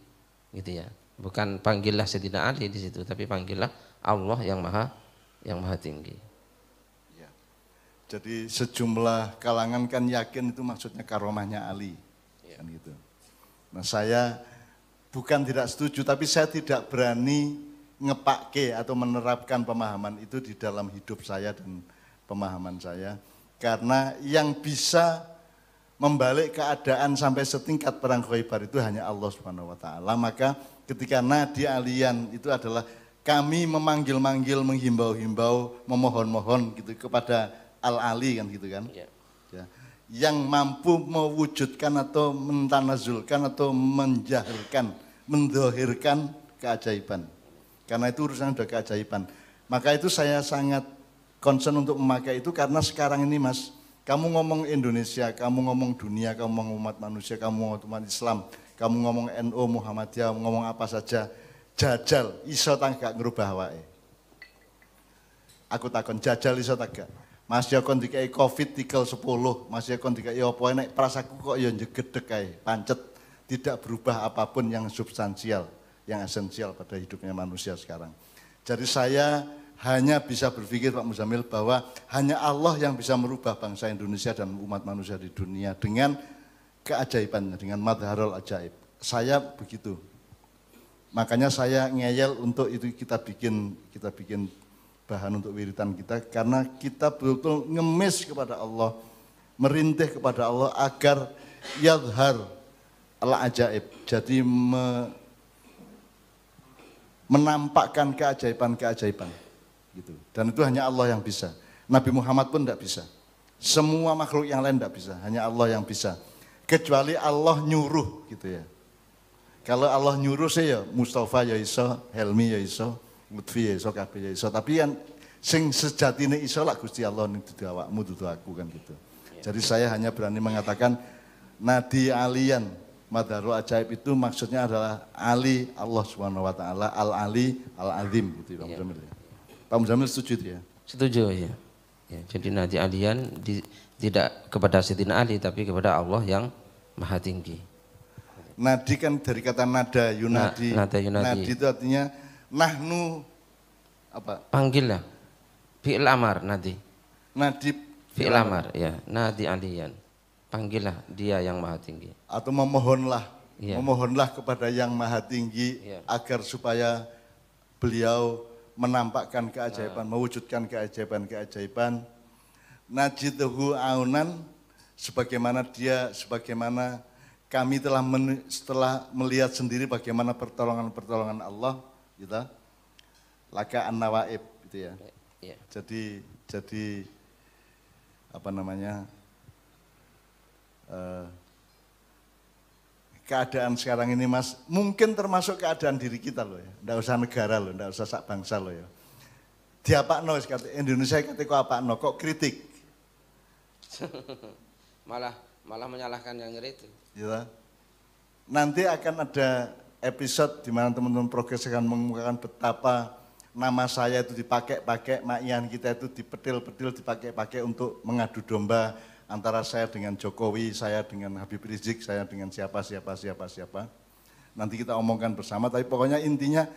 gitu ya. Bukan panggillah Sayyidina Ali di situ, tapi panggillah Allah yang maha tinggi. Ya. Jadi sejumlah kalangan kan yakin itu maksudnya karomahnya Ali, kan gitu. Nah saya bukan tidak setuju, tapi saya tidak berani ngepake atau menerapkan pemahaman itu di dalam hidup saya dan pemahaman saya, karena yang bisa membalik keadaan sampai setingkat perang Khaybar itu hanya Allah Subhanahu wa taala. Maka ketika nadi alian itu adalah kami memanggil-manggil, menghimbau-himbau, memohon-mohon gitu kepada Al-Ali kan gitu kan. Ya. Yang mampu mewujudkan atau mentanazulkan atau menjahirkan, mendohirkan keajaiban. Karena itu urusan sudah keajaiban. Maka itu saya sangat concern untuk memakai itu karena sekarang ini Mas, kamu ngomong Indonesia, kamu ngomong dunia, kamu ngomong umat manusia, kamu ngomong umat Islam, kamu ngomong NU, Muhammadiyah, ngomong apa saja, jajal, iso gak ngerubah wae. Aku takon jajal iso gak. Mas Yokon dikai Covid tikel 10, Mas Yokon dikai apa nek prasaku kok ya jegedek kae, pancet, tidak berubah apapun yang substansial, yang esensial pada hidupnya manusia sekarang. Jadi saya hanya bisa berpikir Pak Muzamil bahwa hanya Allah yang bisa merubah bangsa Indonesia dan umat manusia di dunia dengan keajaibannya, dengan madharul ajaib. Saya begitu. Makanya saya ngeyel untuk itu kita bikin bahan untuk wiritan kita karena kita betul-betul ngemis kepada Allah, merintih kepada Allah agar yadhar al-ajaib. Jadi menampakkan keajaiban-keajaiban. Gitu. Dan itu hanya Allah yang bisa. Nabi Muhammad pun tidak bisa. Semua makhluk yang lain tidak bisa. Hanya Allah yang bisa. Kecuali Allah nyuruh gitu ya. Kalau Allah nyuruh sih ya Mustafa ya iso, Helmi ya iso, Lutfi ya iso, Kabeh ya iso. Tapi yang sing sejatine iso lah Gusti Allah ning dudu awakmu dudu aku kan gitu. Jadi saya hanya berani mengatakan nadi alian madharul ajaib itu maksudnya adalah Ali Allah Subhanahu wa taala, Al-Ali, Al-Azim gitu Pak Muzamil. Pak Muzamil setuju itu ya? Setuju ya. Jadi nadi alian tidak kepada Sayyidina Ali tapi kepada Allah yang maha tinggi. Nadi kan dari kata nada yunadi. Nada yunadi. Nadi itu artinya nahnu apa? Panggil lah. Fi'il amar nadi. Nadi fi'il amar ya. Nadi alian. Panggillah dia yang maha tinggi. Atau memohonlah. Ya. Memohonlah kepada yang maha tinggi agar supaya beliau menampakkan keajaiban, mewujudkan keajaiban-keajaiban. Najidhu aunan sebagaimana kami setelah melihat sendiri bagaimana pertolongan-pertolongan Allah, gitu. Laka an-nawaib gitu ya. Jadi apa namanya? Keadaan sekarang ini Mas, mungkin termasuk keadaan diri kita loh ya. Nggak usah negara loh, nggak usah sak bangsa loh ya. Diapakno kata Indonesia kata kok apakno, kok kritik. malah menyalahkan yang itu. Ya. Nanti akan ada episode di mana teman-teman progres akan mengemukakan betapa nama saya itu dipakai-pakai, makian kita itu dipetil-petil, dipakai-pakai untuk mengadu domba antara saya dengan Jokowi, saya dengan Habib Rizik, saya dengan siapa. Nanti kita omongkan bersama, tapi pokoknya intinya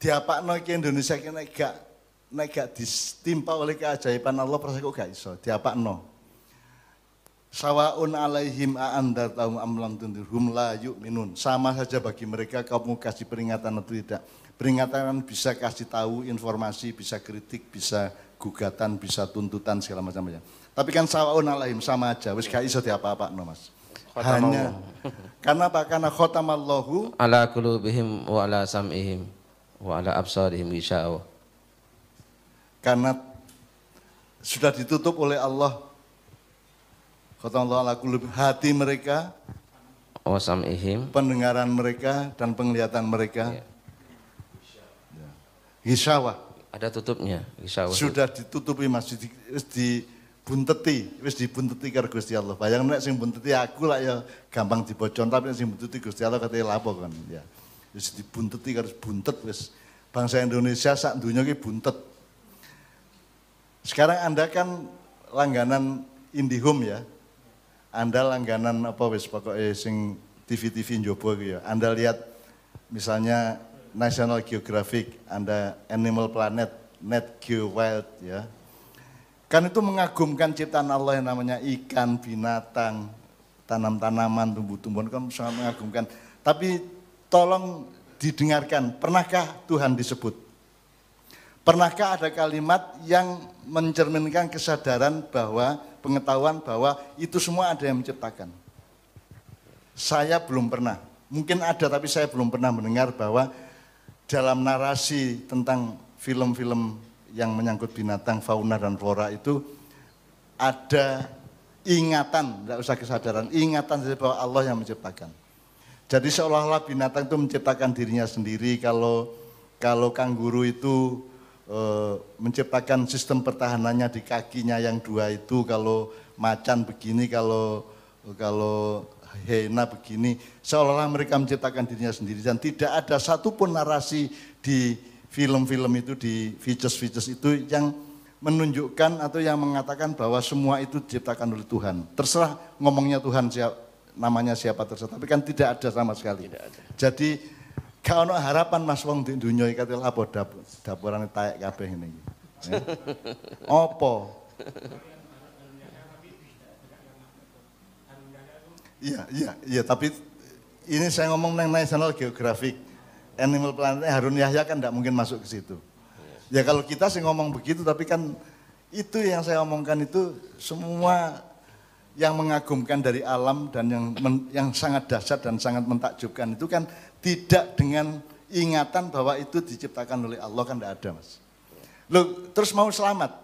diapakno ke Indonesia ki nek gak ditimpa oleh keajaiban Allah perasa kok gak iso, diapakno. Sawaun alaihim a'andartahum am lam tundirhum la yu'minun. Sama saja bagi mereka kamu kasih peringatan atau tidak. Peringatan bisa kasih tahu informasi, bisa kritik, bisa gugatan, bisa tuntutan segala macamnya. Tapi kan sawaun alaihim sama aja, wis gak iso diapa-apakno Mas. Hanya karena apa? Karena khotamallahu ala qulubihim wa ala sam'ihim wa ala absarihim gishawa. Karena sudah ditutup oleh Allah. Khotamallahu ala qulubihim, hati mereka, wa sam'ihim, pendengaran mereka dan penglihatan mereka. Gishawa. Ada tutupnya, gishawa. Sudah ditutupi Mas, bunteti, wis dibunteti karo Gusti Allah. Bayang nek sing bunteti aku lah ya gampang dibocon, tapi nek sing bunteti Gusti Allah katanya lapo kan ya. Wis dibunteti karo buntet wis. Bangsa Indonesia sak dunya ki buntet. Sekarang Anda kan langganan IndiHome ya. Anda langganan apa wis pokoknya sing TV-TV njobo gitu ya. Anda lihat misalnya National Geographic, Anda Animal Planet, Net Geo Wild ya. Kan itu mengagumkan ciptaan Allah yang namanya ikan, binatang, tanam-tanaman, tumbuh-tumbuhan kan sangat mengagumkan. Tapi tolong didengarkan, pernahkah Tuhan disebut? Pernahkah ada kalimat yang mencerminkan kesadaran bahwa, pengetahuan bahwa itu semua ada yang menciptakan? Saya belum pernah, mungkin ada tapi saya belum pernah mendengar bahwa dalam narasi tentang film-film yang menyangkut binatang, fauna dan flora itu ada ingatan, tidak usah kesadaran, ingatan bahwa Allah yang menciptakan. Jadi seolah-olah binatang itu menciptakan dirinya sendiri, kalau kanguru itu menciptakan sistem pertahanannya di kakinya yang dua itu, kalau macan begini, kalau hyena begini, seolah-olah mereka menciptakan dirinya sendiri dan tidak ada satupun narasi di film-film itu, di features itu yang menunjukkan atau yang mengatakan bahwa semua itu diciptakan oleh Tuhan. Terserah ngomongnya Tuhan namanya siapa terserah, tapi kan tidak ada sama sekali. Tidak ada. Jadi gak ono harapan Mas wong di dunia iki katil apa dapurane taek kabeh ngene iki. Apa? Iya, tapi ini saya ngomong tentang National Geographic, Animal Planet, Harun Yahya kan tidak mungkin masuk ke situ. Ya kalau kita sih ngomong begitu, tapi kan itu yang saya omongkan itu semua yang mengagumkan dari alam dan yang sangat dahsyat dan sangat mentakjubkan itu kan tidak dengan ingatan bahwa itu diciptakan oleh Allah, kan tidak ada Mas. Loh, terus mau selamat?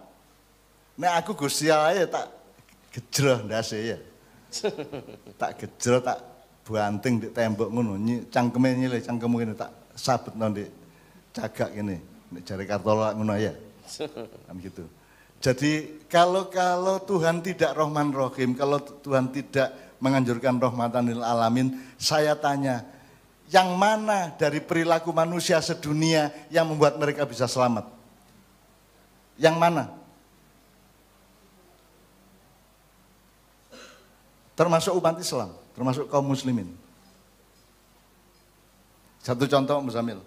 Nah aku Gusti Allah ya tak gejroh ndase ya. Tak gejroh, tak banting di tembok ngono, cangkeme nyilih, cangkemmu ngene tak sabetno ndek cagak ngene, nek jare Kartola ngono ya. Kan gitu. Jadi kalau Tuhan tidak Rahman Rahim, kalau Tuhan tidak menganjurkan rahmatan lil alamin, saya tanya, yang mana dari perilaku manusia sedunia yang membuat mereka bisa selamat? Yang mana? Termasuk umat Islam, termasuk kaum muslimin. Satu contoh Muzamil,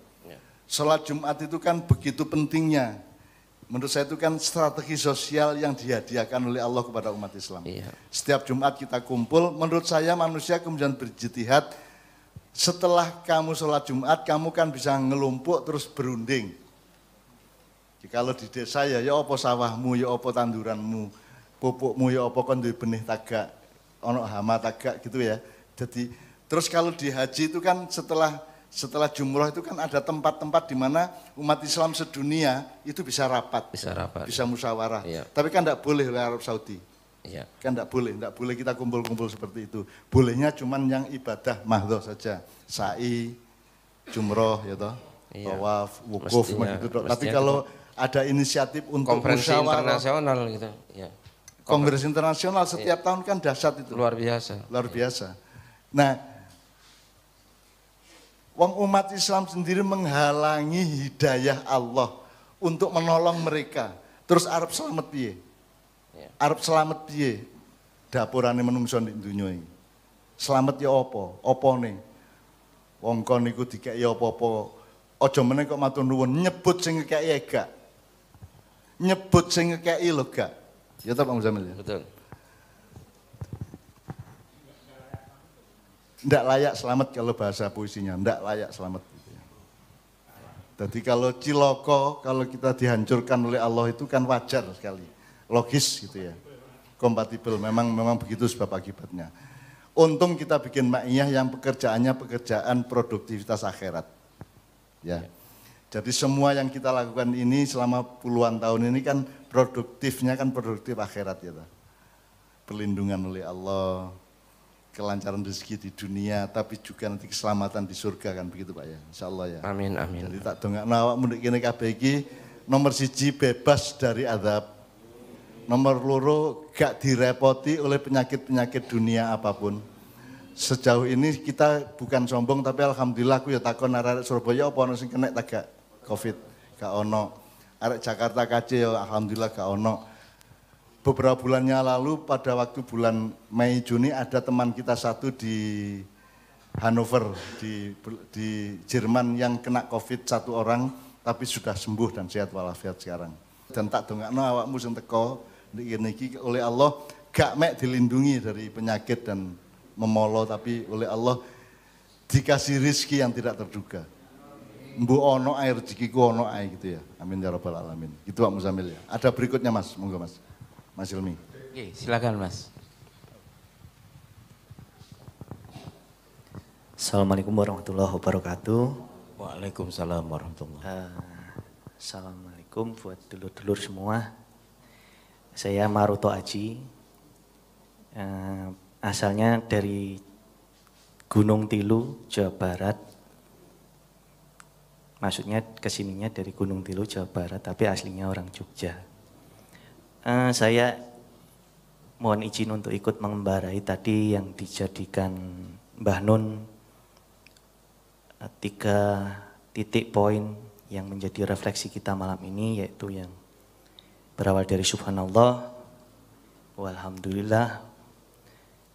sholat Jumat itu kan begitu pentingnya. Menurut saya itu kan strategi sosial yang dihadiahkan oleh Allah kepada umat Islam. Iya. Setiap Jumat kita kumpul, menurut saya manusia kemudian berjihad. Setelah kamu sholat Jumat, kamu kan bisa ngelumpuk terus berunding. Kalau di desa ya apa sawahmu, ya apa tanduranmu, pupukmu, ya apa kon duwe benih tagak, ono hama tagak gitu ya. Jadi terus kalau di haji itu kan setelah jumroh itu kan ada tempat-tempat di mana umat Islam sedunia itu bisa rapat, bisa musyawarah. Iya. Tapi kan tidak boleh oleh Arab Saudi. Iya. Kan tidak boleh kita kumpul-kumpul seperti itu. Bolehnya cuman yang ibadah mahdhah saja, sa'i, jumroh, ya toh, tawaf, wukuf, gitu. Tapi kalau ada inisiatif untuk konferensi musyawarah, internasional gitu, ya. Kongres internasional setiap tahun kan dahsyat itu. Luar biasa. Luar biasa. Nah, wong umat Islam sendiri menghalangi hidayah Allah untuk menolong mereka. Terus Arab selamat piye? Arab selamat piye? Dapurane menungso di dunia ini. Selamat ya apa? Apa nih? Wong kon niku dikeki apa-apa. Aja meneh kok matur nuwun nyebut sing ngekeki gak. Nyebut sing ngekeki lho gak. Ya ta Pak Muzamil ya? Betul. Ndak layak selamat kalau bahasa puisinya, ndak layak selamat. Jadi kalau ciloko, kalau kita dihancurkan oleh Allah itu kan wajar sekali, logis gitu ya, kompatibel, memang begitu sebab akibatnya. Untung kita bikin ma'iyah yang pekerjaannya pekerjaan produktivitas akhirat. Ya. Jadi semua yang kita lakukan ini selama puluhan tahun ini kan produktifnya kan produktif akhirat ya. Perlindungan oleh Allah, kelancaran rezeki di dunia, tapi juga nanti keselamatan di surga kan begitu Pak ya, insya Allah ya. Amin, amin. Jadi tak dongakno awakmu nek kene kabeh iki nomor 1 bebas dari azab, Nomor loro, gak direpoti oleh penyakit-penyakit dunia apapun. Sejauh ini kita bukan sombong, tapi alhamdulillah aku ya takon arek Surabaya apa ono sing kena tagak Covid, gak ono. Arek Jakarta KC ya alhamdulillah gak ono. Beberapa bulannya lalu pada waktu bulan Mei Juni ada teman kita satu di Hannover di Jerman yang kena Covid 1 orang, tapi sudah sembuh dan sehat walafiat sekarang. Dan tak dongakno awakmu sing teko niki oleh Allah gak mek dilindungi dari penyakit dan memolo, tapi oleh Allah dikasih rizki yang tidak terduga. Mbu ono air rezekiku ono air gitu ya. Amin ya rabbal alamin. Gitu Pak Muzamil ya. Ada berikutnya Mas, monggo Mas. Mas Ilmi. Oke, silakan Mas. Assalamualaikum warahmatullahi wabarakatuh. Waalaikumsalam warahmatullahi Assalamualaikum buat dulur-dulur semua. Saya Maruto Aji, asalnya dari Gunung Tilu, Jawa Barat. Maksudnya kesininya dari Gunung Tilu, Jawa Barat, tapi aslinya orang Jogja. Saya mohon izin untuk ikut mengembarai tadi yang dijadikan Mbah Nun 3 titik poin yang menjadi refleksi kita malam ini, yaitu yang berawal dari subhanallah, walhamdulillah,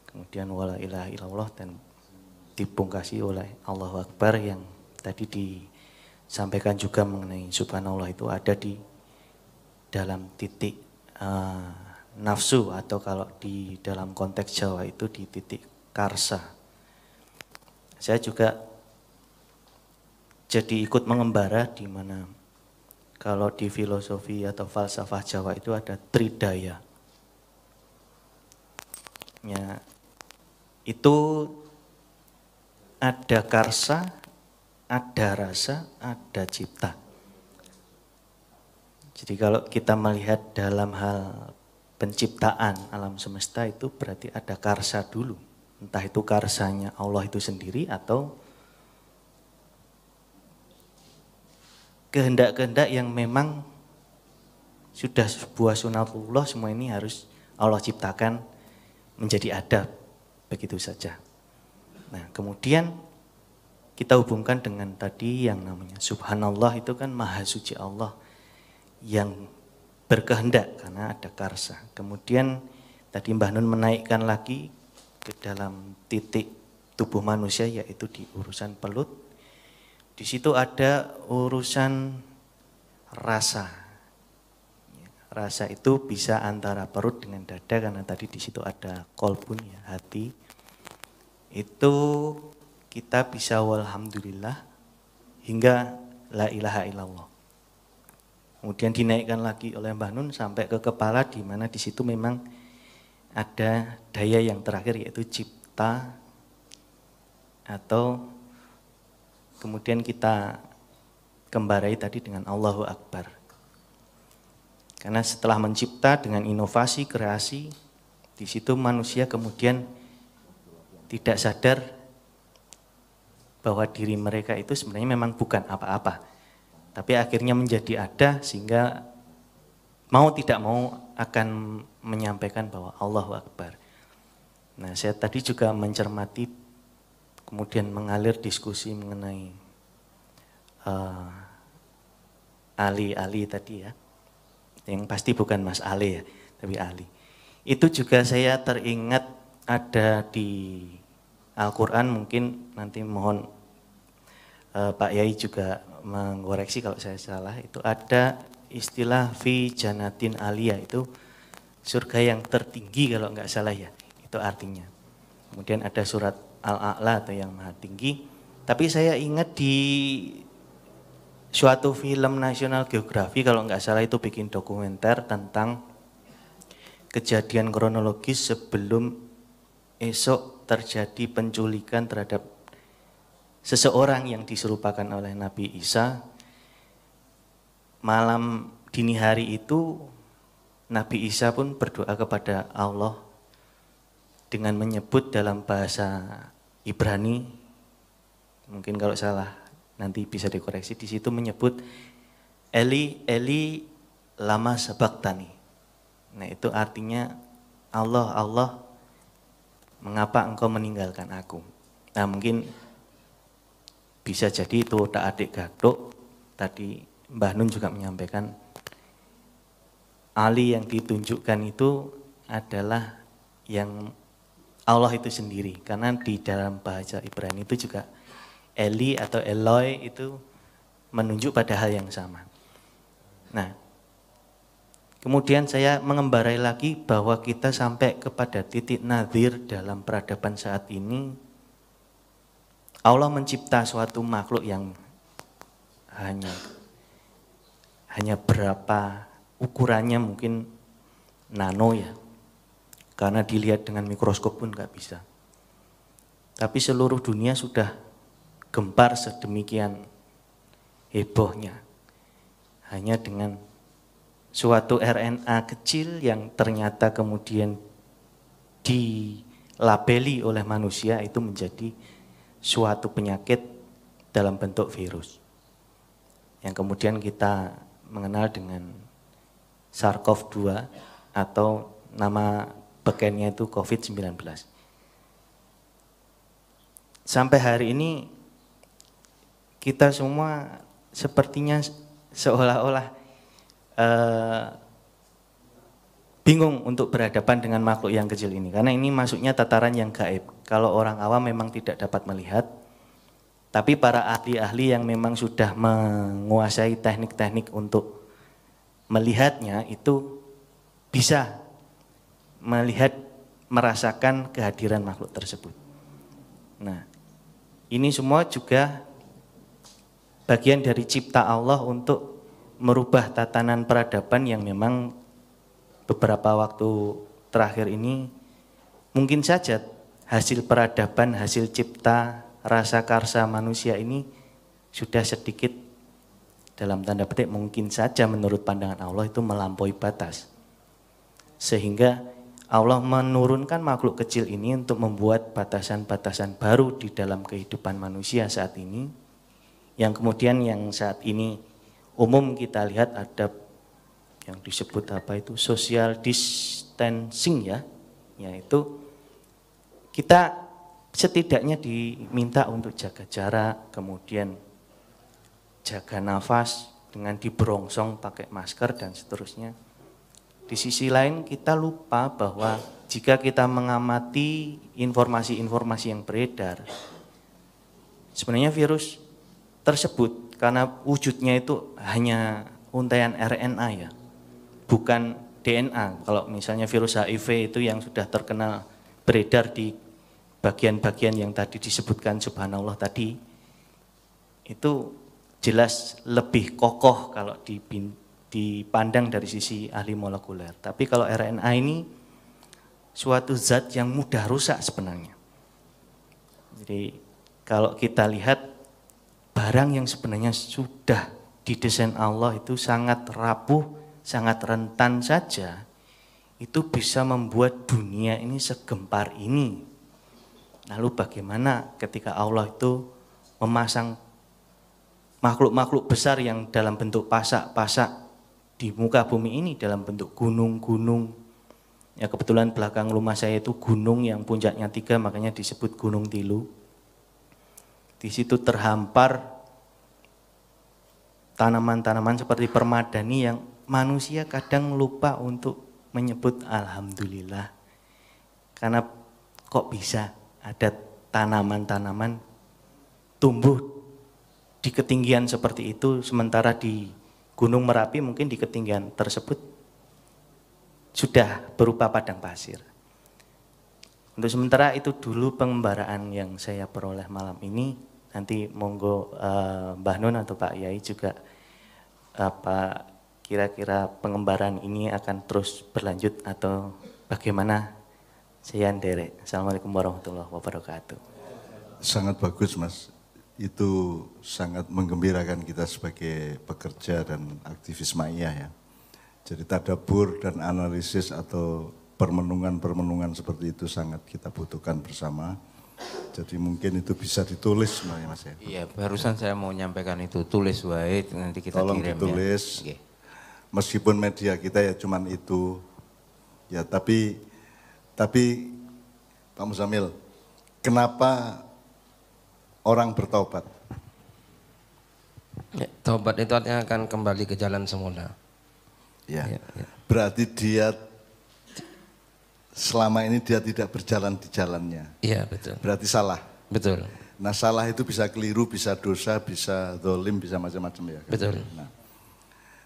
kemudian wala ilaha illallah, dan dipungkasi oleh Allahu Akbar yang tadi disampaikan juga mengenai subhanallah itu ada di dalam titik nafsu, atau kalau di dalam konteks Jawa itu di titik karsa. Saya juga jadi ikut mengembara di mana kalau di filosofi atau falsafah Jawa itu ada tridaya. Ya, itu ada karsa, ada rasa, ada cipta. Jadi kalau kita melihat dalam hal penciptaan alam semesta itu berarti ada karsa dulu. Entah itu karsanya Allah itu sendiri atau kehendak-kehendak yang memang sudah sebuah sunatullah, semua ini harus Allah ciptakan menjadi ada begitu saja. Nah, kemudian kita hubungkan dengan tadi yang namanya subhanallah, itu kan maha suci Allah yang berkehendak karena ada karsa. Kemudian tadi Mbah Nun menaikkan lagi ke dalam titik tubuh manusia, yaitu di urusan pelut. Di situ ada urusan rasa. Rasa itu bisa antara perut dengan dada, karena tadi di situ ada kolbun, ya, hati. Itu kita bisa walhamdulillah hingga la ilaha illallah. Kemudian dinaikkan lagi oleh Mbah Nun sampai ke kepala, di mana di situ memang ada daya yang terakhir, yaitu cipta, atau kemudian kita kembarai tadi dengan Allahu Akbar. Karena setelah mencipta dengan inovasi, kreasi, di situ manusia kemudian tidak sadar bahwa diri mereka itu sebenarnya memang bukan apa-apa. Tapi akhirnya menjadi ada, sehingga mau tidak mau akan menyampaikan bahwa Allahu Akbar. Nah, saya tadi juga mencermati, kemudian mengalir diskusi mengenai Ali tadi ya, yang pasti bukan Mas Ali ya, tapi Ali. Itu juga saya teringat ada di Al-Quran, mungkin nanti mohon Pak Yai juga mengoreksi kalau saya salah. Itu ada istilah fi janatin aliyah, itu surga yang tertinggi kalau nggak salah ya, itu artinya. Kemudian ada surat Al-A'la atau yang maha tinggi. Tapi saya ingat di suatu film National Geographic kalau nggak salah itu bikin dokumenter tentang kejadian kronologis sebelum esok terjadi penculikan terhadap seseorang yang diserupakan oleh Nabi Isa. Malam dini hari itu Nabi Isa pun berdoa kepada Allah dengan menyebut dalam bahasa Ibrani, mungkin kalau salah nanti bisa dikoreksi, di situ menyebut Eli Eli lama sabaktani. Nah itu artinya Allah, mengapa engkau meninggalkan aku? Nah mungkin bisa jadi itu tak adik gaduk. Tadi Mbah Nun juga menyampaikan Ali yang ditunjukkan itu adalah yang Allah itu sendiri. Karena di dalam bahasa Ibrani itu juga Eli atau Eloi itu menunjuk pada hal yang sama. Nah, kemudian saya mengembarai lagi bahwa kita sampai kepada titik nadir dalam peradaban saat ini. Allah mencipta suatu makhluk yang hanya berapa ukurannya, mungkin nano ya, karena dilihat dengan mikroskop pun nggak bisa. Tapi seluruh dunia sudah gempar sedemikian hebohnya hanya dengan suatu RNA kecil yang ternyata kemudian dilabeli oleh manusia itu menjadi suatu penyakit dalam bentuk virus yang kemudian kita mengenal dengan SARS-CoV-2 atau nama bekennya itu COVID-19. Sampai hari ini kita semua sepertinya seolah-olah bingung untuk berhadapan dengan makhluk yang kecil ini, karena ini masuknya tataran yang gaib. Kalau orang awam memang tidak dapat melihat, tapi para ahli-ahli yang memang sudah menguasai teknik-teknik untuk melihatnya itu bisa melihat, merasakan kehadiran makhluk tersebut. Nah, ini semua juga bagian dari cipta Allah untuk merubah tatanan peradaban yang memang beberapa waktu terakhir ini mungkin saja hasil peradaban, hasil cipta, rasa karsa manusia ini sudah sedikit dalam tanda petik mungkin saja menurut pandangan Allah itu melampaui batas. Sehingga Allah menurunkan makhluk kecil ini untuk membuat batasan-batasan baru di dalam kehidupan manusia saat ini, yang kemudian yang saat ini umum kita lihat ada yang disebut apa itu social distancing ya, yaitu kita setidaknya diminta untuk jaga jarak, kemudian jaga nafas dengan diberongsong pakai masker dan seterusnya. Di sisi lain kita lupa bahwa jika kita mengamati informasi-informasi yang beredar, sebenarnya virus tersebut karena wujudnya itu hanya untaian RNA ya, bukan DNA. Kalau misalnya virus HIV itu yang sudah terkenal beredar di bagian-bagian yang tadi disebutkan subhanallah tadi, itu jelas lebih kokoh kalau dipandang dari sisi ahli molekuler. Tapi kalau RNA ini suatu zat yang mudah rusak sebenarnya. Jadi kalau kita lihat barang yang sebenarnya sudah didesain Allah itu sangat rapuh, sangat rentan saja, itu bisa membuat dunia ini segempar ini. Lalu bagaimana ketika Allah itu memasang makhluk-makhluk besar yang dalam bentuk pasak-pasak di muka bumi ini dalam bentuk gunung-gunung. Ya kebetulan belakang rumah saya itu gunung yang puncaknya 3, makanya disebut Gunung Tilu. Di situ terhampar tanaman-tanaman seperti permadani yang manusia kadang lupa untuk menyebut alhamdulillah. Karena kok bisa ada tanaman-tanaman tumbuh di ketinggian seperti itu, sementara di Gunung Merapi mungkin di ketinggian tersebut sudah berupa padang pasir. Untuk sementara itu dulu pengembaraan yang saya peroleh malam ini. Nanti monggo Mbah Nun atau Pak Yai juga apa kira-kira pengembaraan ini akan terus berlanjut atau bagaimana? Saya Derek. Assalamualaikum warahmatullahi wabarakatuh. Sangat bagus Mas. Itu sangat menggembirakan kita sebagai pekerja dan aktivis Ma'iyah ya. Jadi tadabbur dan analisis atau permenungan-permenungan seperti itu sangat kita butuhkan bersama. Jadi mungkin itu bisa ditulis sebenarnya Mas ya. Iya, barusan saya mau nyampaikan itu, tulis wae nanti kita tolong kirim ditulis. ya. Okay. Meskipun media kita ya cuman itu, Ya, tapi Pak Muzamil, kenapa orang bertobat? Ya, taubat itu artinya akan kembali ke jalan semula. Ya. Ya, ya. Berarti dia selama ini dia tidak berjalan di jalannya. Iya, betul. Berarti salah. Betul. Nah, salah itu bisa keliru, bisa dosa, bisa zalim, bisa macam-macam ya. Betul.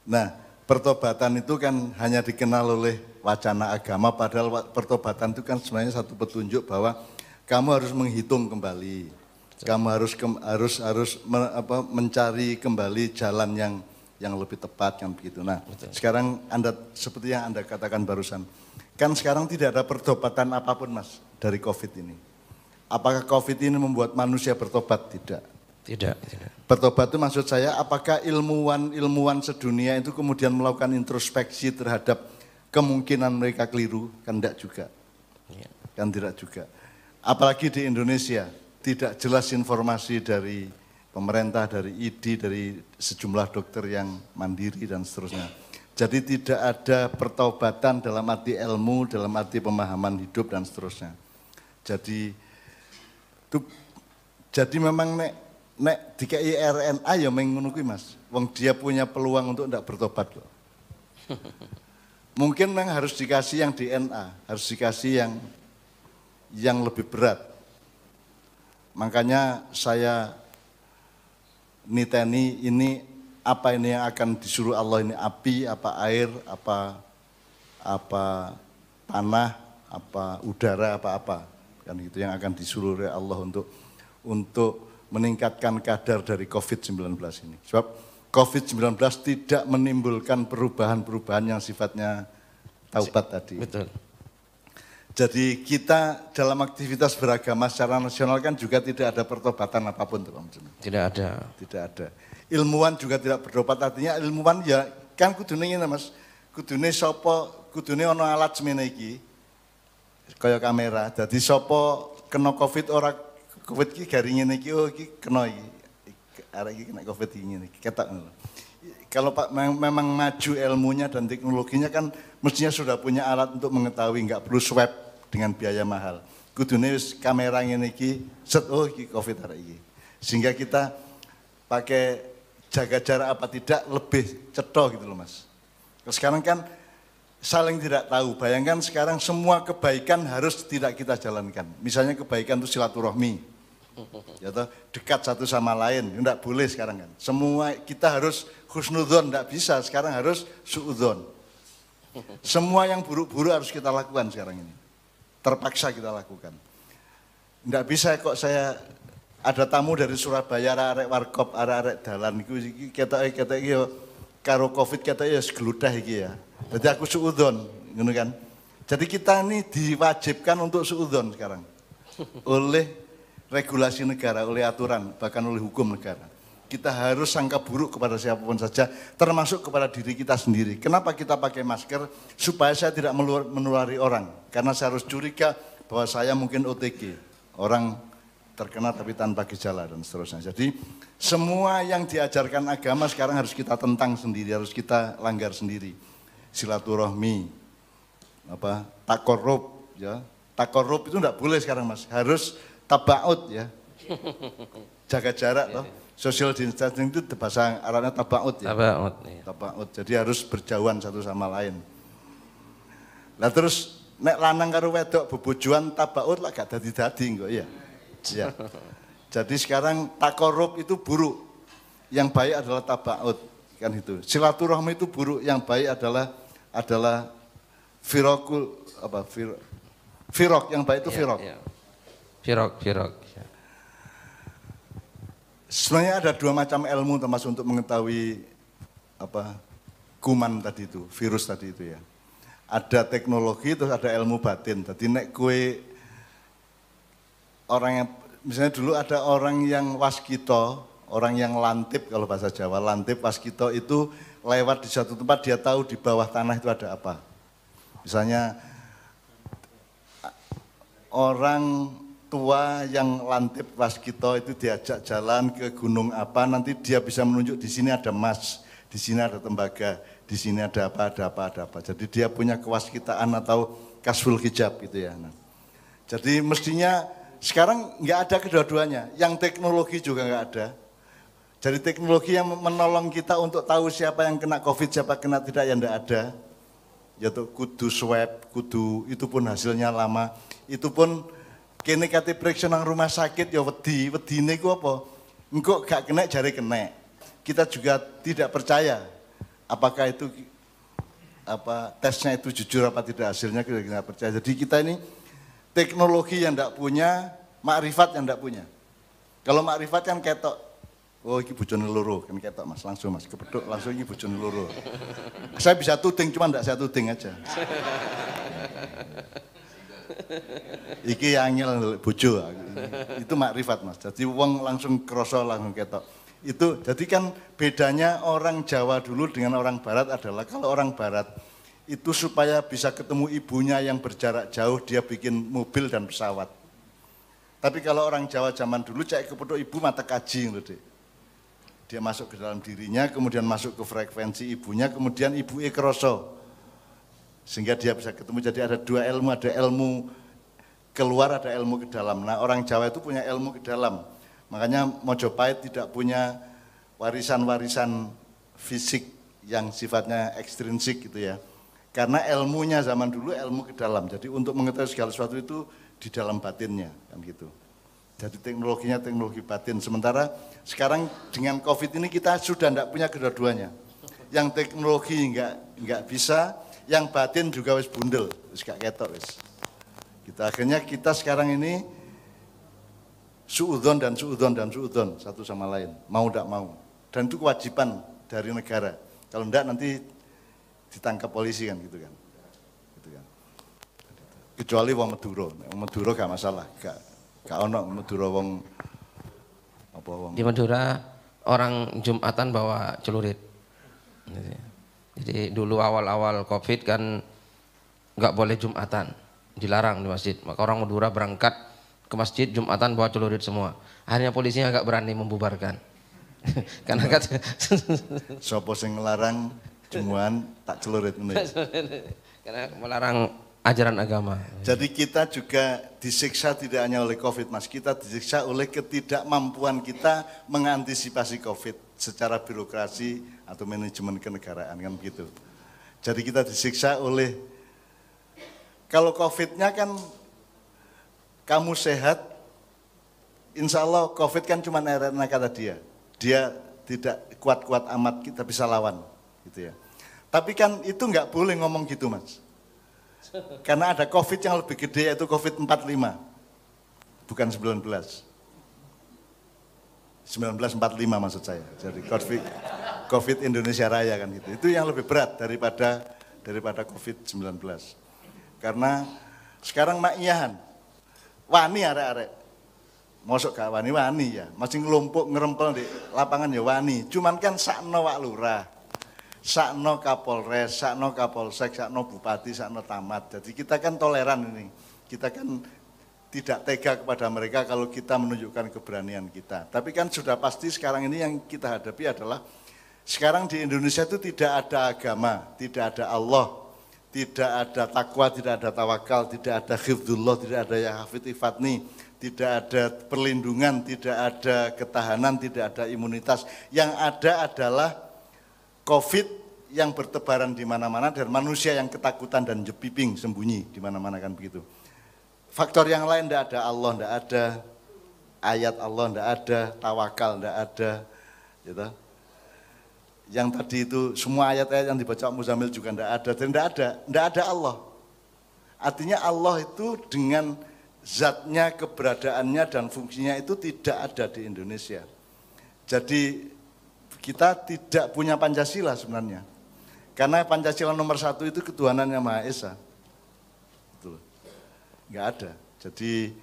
Nah, pertobatan itu kan hanya dikenal oleh wacana agama, padahal pertobatan itu kan sebenarnya satu petunjuk bahwa kamu harus menghitung kembali, kamu harus mencari kembali jalan yang lebih tepat kan begitu. Nah, sekarang Anda seperti yang Anda katakan barusan, kan sekarang tidak ada pertobatan apapun Mas dari COVID ini. Apakah COVID ini membuat manusia bertobat? Tidak. Tidak. Bertobat itu maksud saya, apakah ilmuwan sedunia itu kemudian melakukan introspeksi terhadap kemungkinan mereka keliru? Kan tidak juga. Kan tidak juga. Apalagi di Indonesia, tidak jelas informasi dari pemerintah, dari ID, dari sejumlah dokter yang mandiri dan seterusnya. Jadi tidak ada pertobatan dalam arti ilmu, dalam arti pemahaman hidup dan seterusnya. Jadi memang nek dikai RNA ya mengono kuwi Mas. Wong dia punya peluang untuk tidak bertobat loh. Mungkin memang harus dikasih yang DNA, harus dikasih yang lebih berat. Makanya saya niteni ini apa ini yang akan disuruh Allah ini, api, apa air, apa tanah, apa udara, apa kan itu yang akan disuruh oleh Allah untuk meningkatkan kadar dari COVID-19 ini. Sebab COVID-19 tidak menimbulkan perubahan-perubahan yang sifatnya taubat tadi. Betul. Jadi kita dalam aktivitas beragama secara nasional kan juga tidak ada pertobatan apapun. Tidak ada. Tidak ada. Ilmuwan juga tidak bertobat, artinya ilmuwan ya kan kudune ngene Mas. Kudune sapa, kudune ana alat semene iki. Kaya kamera. Dadi sapa kena Covid ora Covid iki garing ngene iki, oh iki kena iki. Arek iki kena Covid iki ngene iki. Ketok ngono. Kalau Pak memang maju ilmunya dan teknologinya kan mestinya sudah punya alat untuk mengetahui, enggak perlu swab dengan biaya mahal. Kudune wis kamera ngene iki, set oh iki Covid arek iki. Sehingga kita pakai jaga jarak apa tidak lebih cetok gitu loh Mas. Sekarang kan saling tidak tahu. Bayangkan sekarang semua kebaikan harus tidak kita jalankan. Misalnya kebaikan itu silaturahmi, ya toh, dekat satu sama lain. Tidak boleh sekarang kan. Semua kita harus husnudzon, tidak bisa. Sekarang harus suudzon. Semua yang buruk-buruk harus kita lakukan sekarang ini. Terpaksa kita lakukan. Tidak bisa kok saya ada tamu dari Surabaya, arek warkop, arek dalan iku ketoke iki karo Covid ketoke ya segludah iki ya. Jadi aku suudzon, ngono kan. Jadi kita ini diwajibkan untuk suudzon sekarang. Oleh regulasi negara, oleh aturan, bahkan oleh hukum negara. Kita harus sangka buruk kepada siapapun saja, termasuk kepada diri kita sendiri. Kenapa kita pakai masker? Supaya saya tidak menulari orang. Karena saya harus curiga bahwa saya mungkin OTG. Orang terkena tapi tanpa gejala dan seterusnya. Jadi semua yang diajarkan agama sekarang harus kita tentang sendiri, harus kita langgar sendiri. Silaturahmi, takorup, ya. Takorup itu enggak boleh sekarang Mas, harus tabaut ya. Jaga jarak toh. Social distancing itu bahasa Arabnya tabaut ya. Tabaut. Tabaut. Jadi harus berjauhan satu sama lain. Nah terus nek lanang karo wedok bebojoan tabaut lah gak dadi-dadi kok iya. Ya. Jadi sekarang takorup itu buruk, yang baik adalah tabaut kan itu. Silaturahmi itu buruk, yang baik adalah firok, yang baik itu firok. Ya. Firok. Ya. Sebenarnya ada dua macam ilmu termasuk untuk mengetahui kuman tadi itu, virus tadi itu ya. Ada teknologi terus ada ilmu batin. Jadi nek kue orang yang misalnya dulu ada orang yang waskito, orang yang lantip kalau bahasa Jawa, lantip waskito itu lewat di satu tempat dia tahu di bawah tanah itu ada apa. Misalnya orang tua yang lantip waskito itu diajak jalan ke gunung apa, nanti dia bisa menunjuk di sini ada emas, di sini ada tembaga, di sini ada apa, ada apa, ada apa. Jadi dia punya kewaskitaan atau kasful hijab gitu ya. Nah, jadi mestinya sekarang nggak ada kedua-duanya, yang teknologi juga nggak ada. Jadi teknologi yang menolong kita untuk tahu siapa yang kena COVID, siapa kena tidak, ya nggak ada. Yaitu kudu swab, kudu itu pun hasilnya lama. Itu pun kene kate periksa nang rumah sakit ya wedine ku apa? Engko gak kena jare kena. Kita juga tidak percaya apakah itu tesnya itu jujur apa tidak, hasilnya kita tidak percaya. Jadi kita ini teknologi yang tidak punya, makrifat yang tidak punya. Kalau makrifat kan ketok, oh ini bojone loro, kan ketok mas, langsung mas, kepeduk langsung ini bojone loro. Saya bisa tuding, cuma tidak saya tuding aja. Iki angel bojo, itu makrifat mas, jadi wong langsung kroso, langsung ketok. Itu jadi kan bedanya orang Jawa dulu dengan orang Barat adalah kalau orang Barat itu supaya bisa ketemu ibunya yang berjarak jauh dia bikin mobil dan pesawat. Tapi kalau orang Jawa zaman dulu cek kepeduk ibu mata kaji loh deh. Dia masuk ke dalam dirinya, kemudian masuk ke frekuensi ibunya, kemudian ibu kroso. Sehingga dia bisa ketemu, jadi ada dua ilmu, ada ilmu keluar, ada ilmu ke dalam. Nah orang Jawa itu punya ilmu ke dalam. Makanya Mojopahit tidak punya warisan-warisan fisik yang sifatnya ekstrinsik gitu ya. Karena ilmunya zaman dulu ilmu ke dalam. Jadi untuk mengetahui segala sesuatu itu di dalam batinnya kan gitu. Jadi teknologinya teknologi batin. Sementara sekarang dengan COVID ini kita sudah tidak punya kedua-duanya. Yang teknologi enggak bisa, yang batin juga wis bundel, wis gak ketok wis. Akhirnya kita sekarang ini suudzon dan suudzon dan suudzon satu sama lain, mau tidak mau. Dan itu kewajiban dari negara. Kalau tidak nanti ditangkap polisi kan gitu kan. Gitu kan. Kecuali wong Madura gak masalah, gak ono Madura wong apa wong. Di Madura orang Jumatan bawa celurit. Jadi dulu awal-awal COVID kan nggak boleh Jumatan, dilarang di masjid. Maka orang Madura berangkat ke masjid Jumatan bawa celurit semua. Akhirnya polisinya agak berani membubarkan. Karena kata sopo sing ngelarang Jumuan tak celurit ini. Karena melarang ajaran agama. Jadi kita juga disiksa tidak hanya oleh COVID mas, kita disiksa oleh ketidakmampuan kita mengantisipasi COVID secara birokrasi atau manajemen kenegaraan kan begitu. Jadi kita disiksa oleh, kalau COVID-nya kan kamu sehat, insya Allah COVID kan cuma erena kata dia tidak kuat-kuat amat kita bisa lawan gitu ya. Tapi kan itu nggak boleh ngomong gitu mas. Karena ada COVID yang lebih gede yaitu COVID 45, bukan 19. 1945 maksud saya. Jadi COVID Indonesia Raya kan gitu. Itu yang lebih berat daripada COVID-19. Karena sekarang maknyahan, wani arek-arek. Mosok gak wani ya, masih ngelumpuk ngerempel di lapangan ya wani. Cuman kan sakno wak lurah, sakno kapolres, sakno kapolsek, sakno bupati, sakno tamat. Jadi kita kan toleran ini. Kita kan tidak tega kepada mereka kalau kita menunjukkan keberanian kita. Tapi kan sudah pasti sekarang ini yang kita hadapi adalah sekarang di Indonesia itu tidak ada agama, tidak ada Allah, tidak ada takwa, tidak ada tawakal, tidak ada hifdzullah, tidak ada ya hafidh ifatni, tidak ada perlindungan, tidak ada ketahanan, tidak ada imunitas. Yang ada adalah COVID yang bertebaran di mana-mana dan manusia yang ketakutan dan jepiping sembunyi di mana-mana kan begitu. Faktor yang lain tidak ada Allah, tidak ada ayat Allah, tidak ada tawakal, tidak ada gitu. Yang tadi itu semua ayat-ayat yang dibaca Muzamil juga tidak ada, dan tidak ada Allah. Artinya Allah itu dengan zatnya, keberadaannya dan fungsinya itu tidak ada di Indonesia. Jadi kita tidak punya Pancasila sebenarnya. Karena Pancasila nomor 1 itu ketuhanan yang Maha Esa. Betul. Enggak ada. Jadi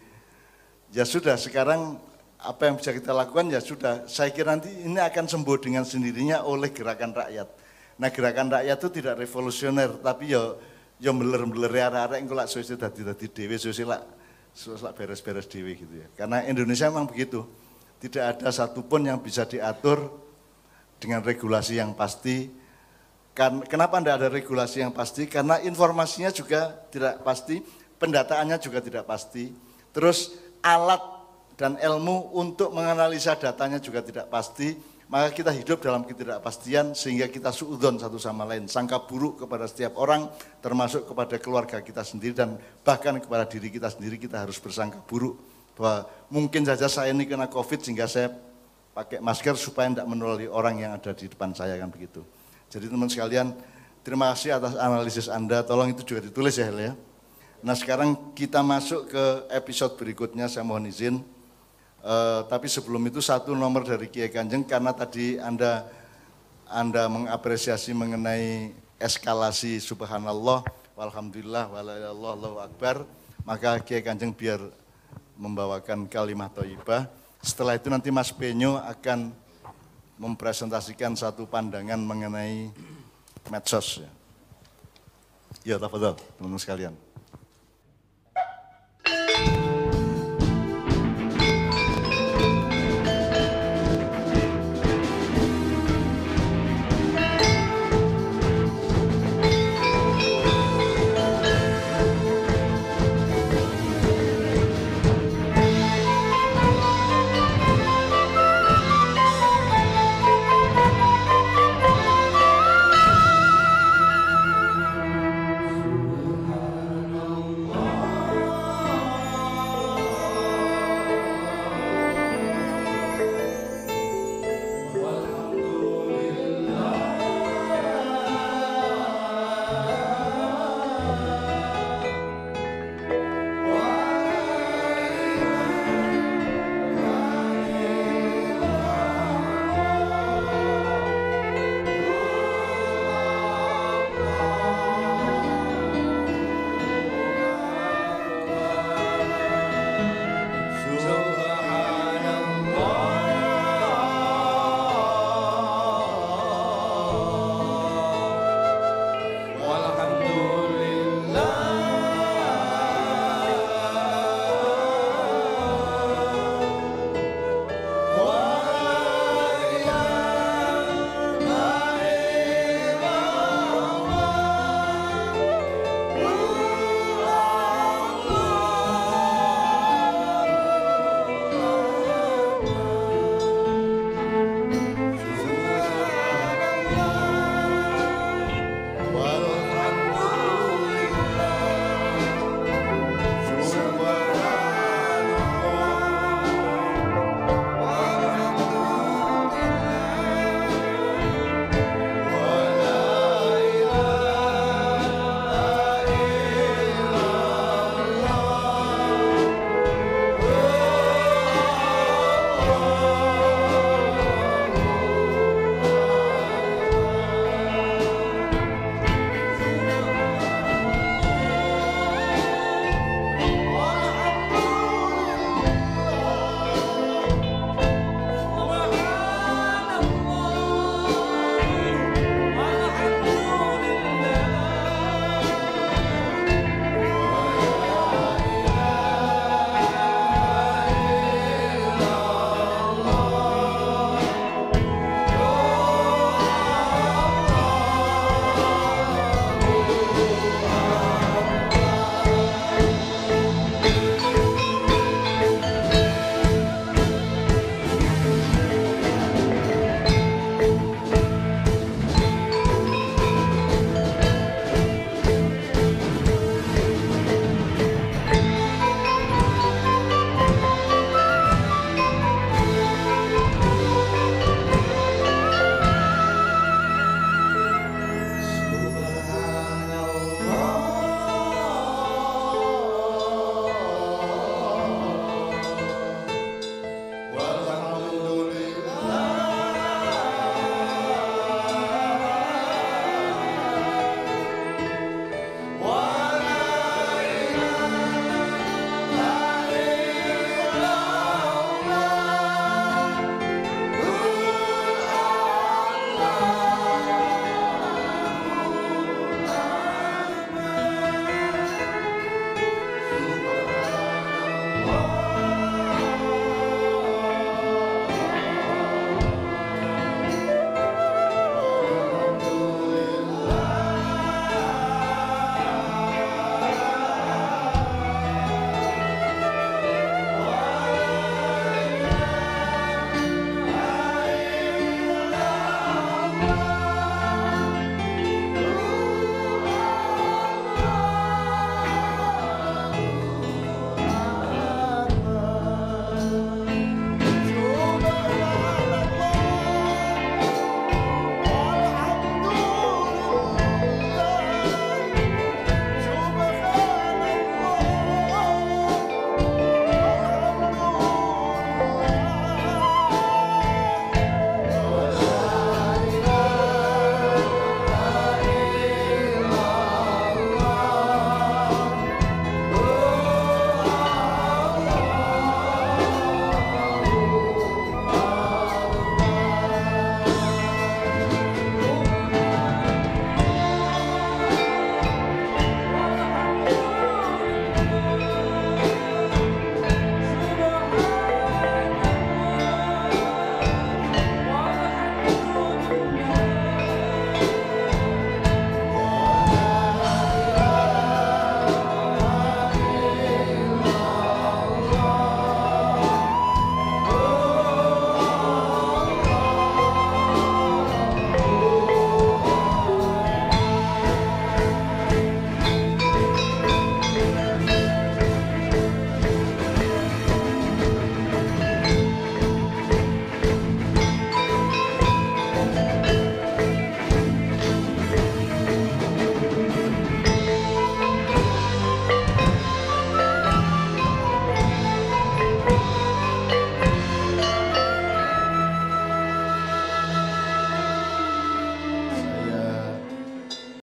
ya sudah sekarang apa yang bisa kita lakukan ya sudah. Saya kira nanti ini akan sembuh dengan sendirinya oleh gerakan rakyat. Nah gerakan rakyat itu tidak revolusioner tapi ya beler-beler arek-arek engko lak suwe dadi dhewe suwe lak beres-beres dhewe gitu ya. Karena Indonesia memang begitu. Tidak ada satupun yang bisa diatur dengan regulasi yang pasti. Kenapa tidak ada regulasi yang pasti? Karena informasinya juga tidak pasti, pendataannya juga tidak pasti. Terus alat dan ilmu untuk menganalisa datanya juga tidak pasti. Maka kita hidup dalam ketidakpastian sehingga kita suudzon satu sama lain. Sangka buruk kepada setiap orang, termasuk kepada keluarga kita sendiri dan bahkan kepada diri kita sendiri kita harus bersangka buruk. Bahwa mungkin saja saya ini kena COVID sehingga saya pakai masker supaya tidak menulari orang yang ada di depan saya, kan begitu. Jadi teman sekalian, terima kasih atas analisis Anda, tolong itu juga ditulis ya Hel ya. Nah sekarang kita masuk ke episode berikutnya, saya mohon izin. Tapi sebelum itu satu nomor dari Kiai Kanjeng, karena tadi Anda mengapresiasi mengenai eskalasi subhanallah, walhamdulillah, walaillallah, Allahu akbar, maka Kiai Kanjeng biar membawakan kalimat thayyibah. Setelah itu nanti Mas Benyo akan mempresentasikan satu pandangan mengenai medsos. Ya, tafadhol teman-teman sekalian.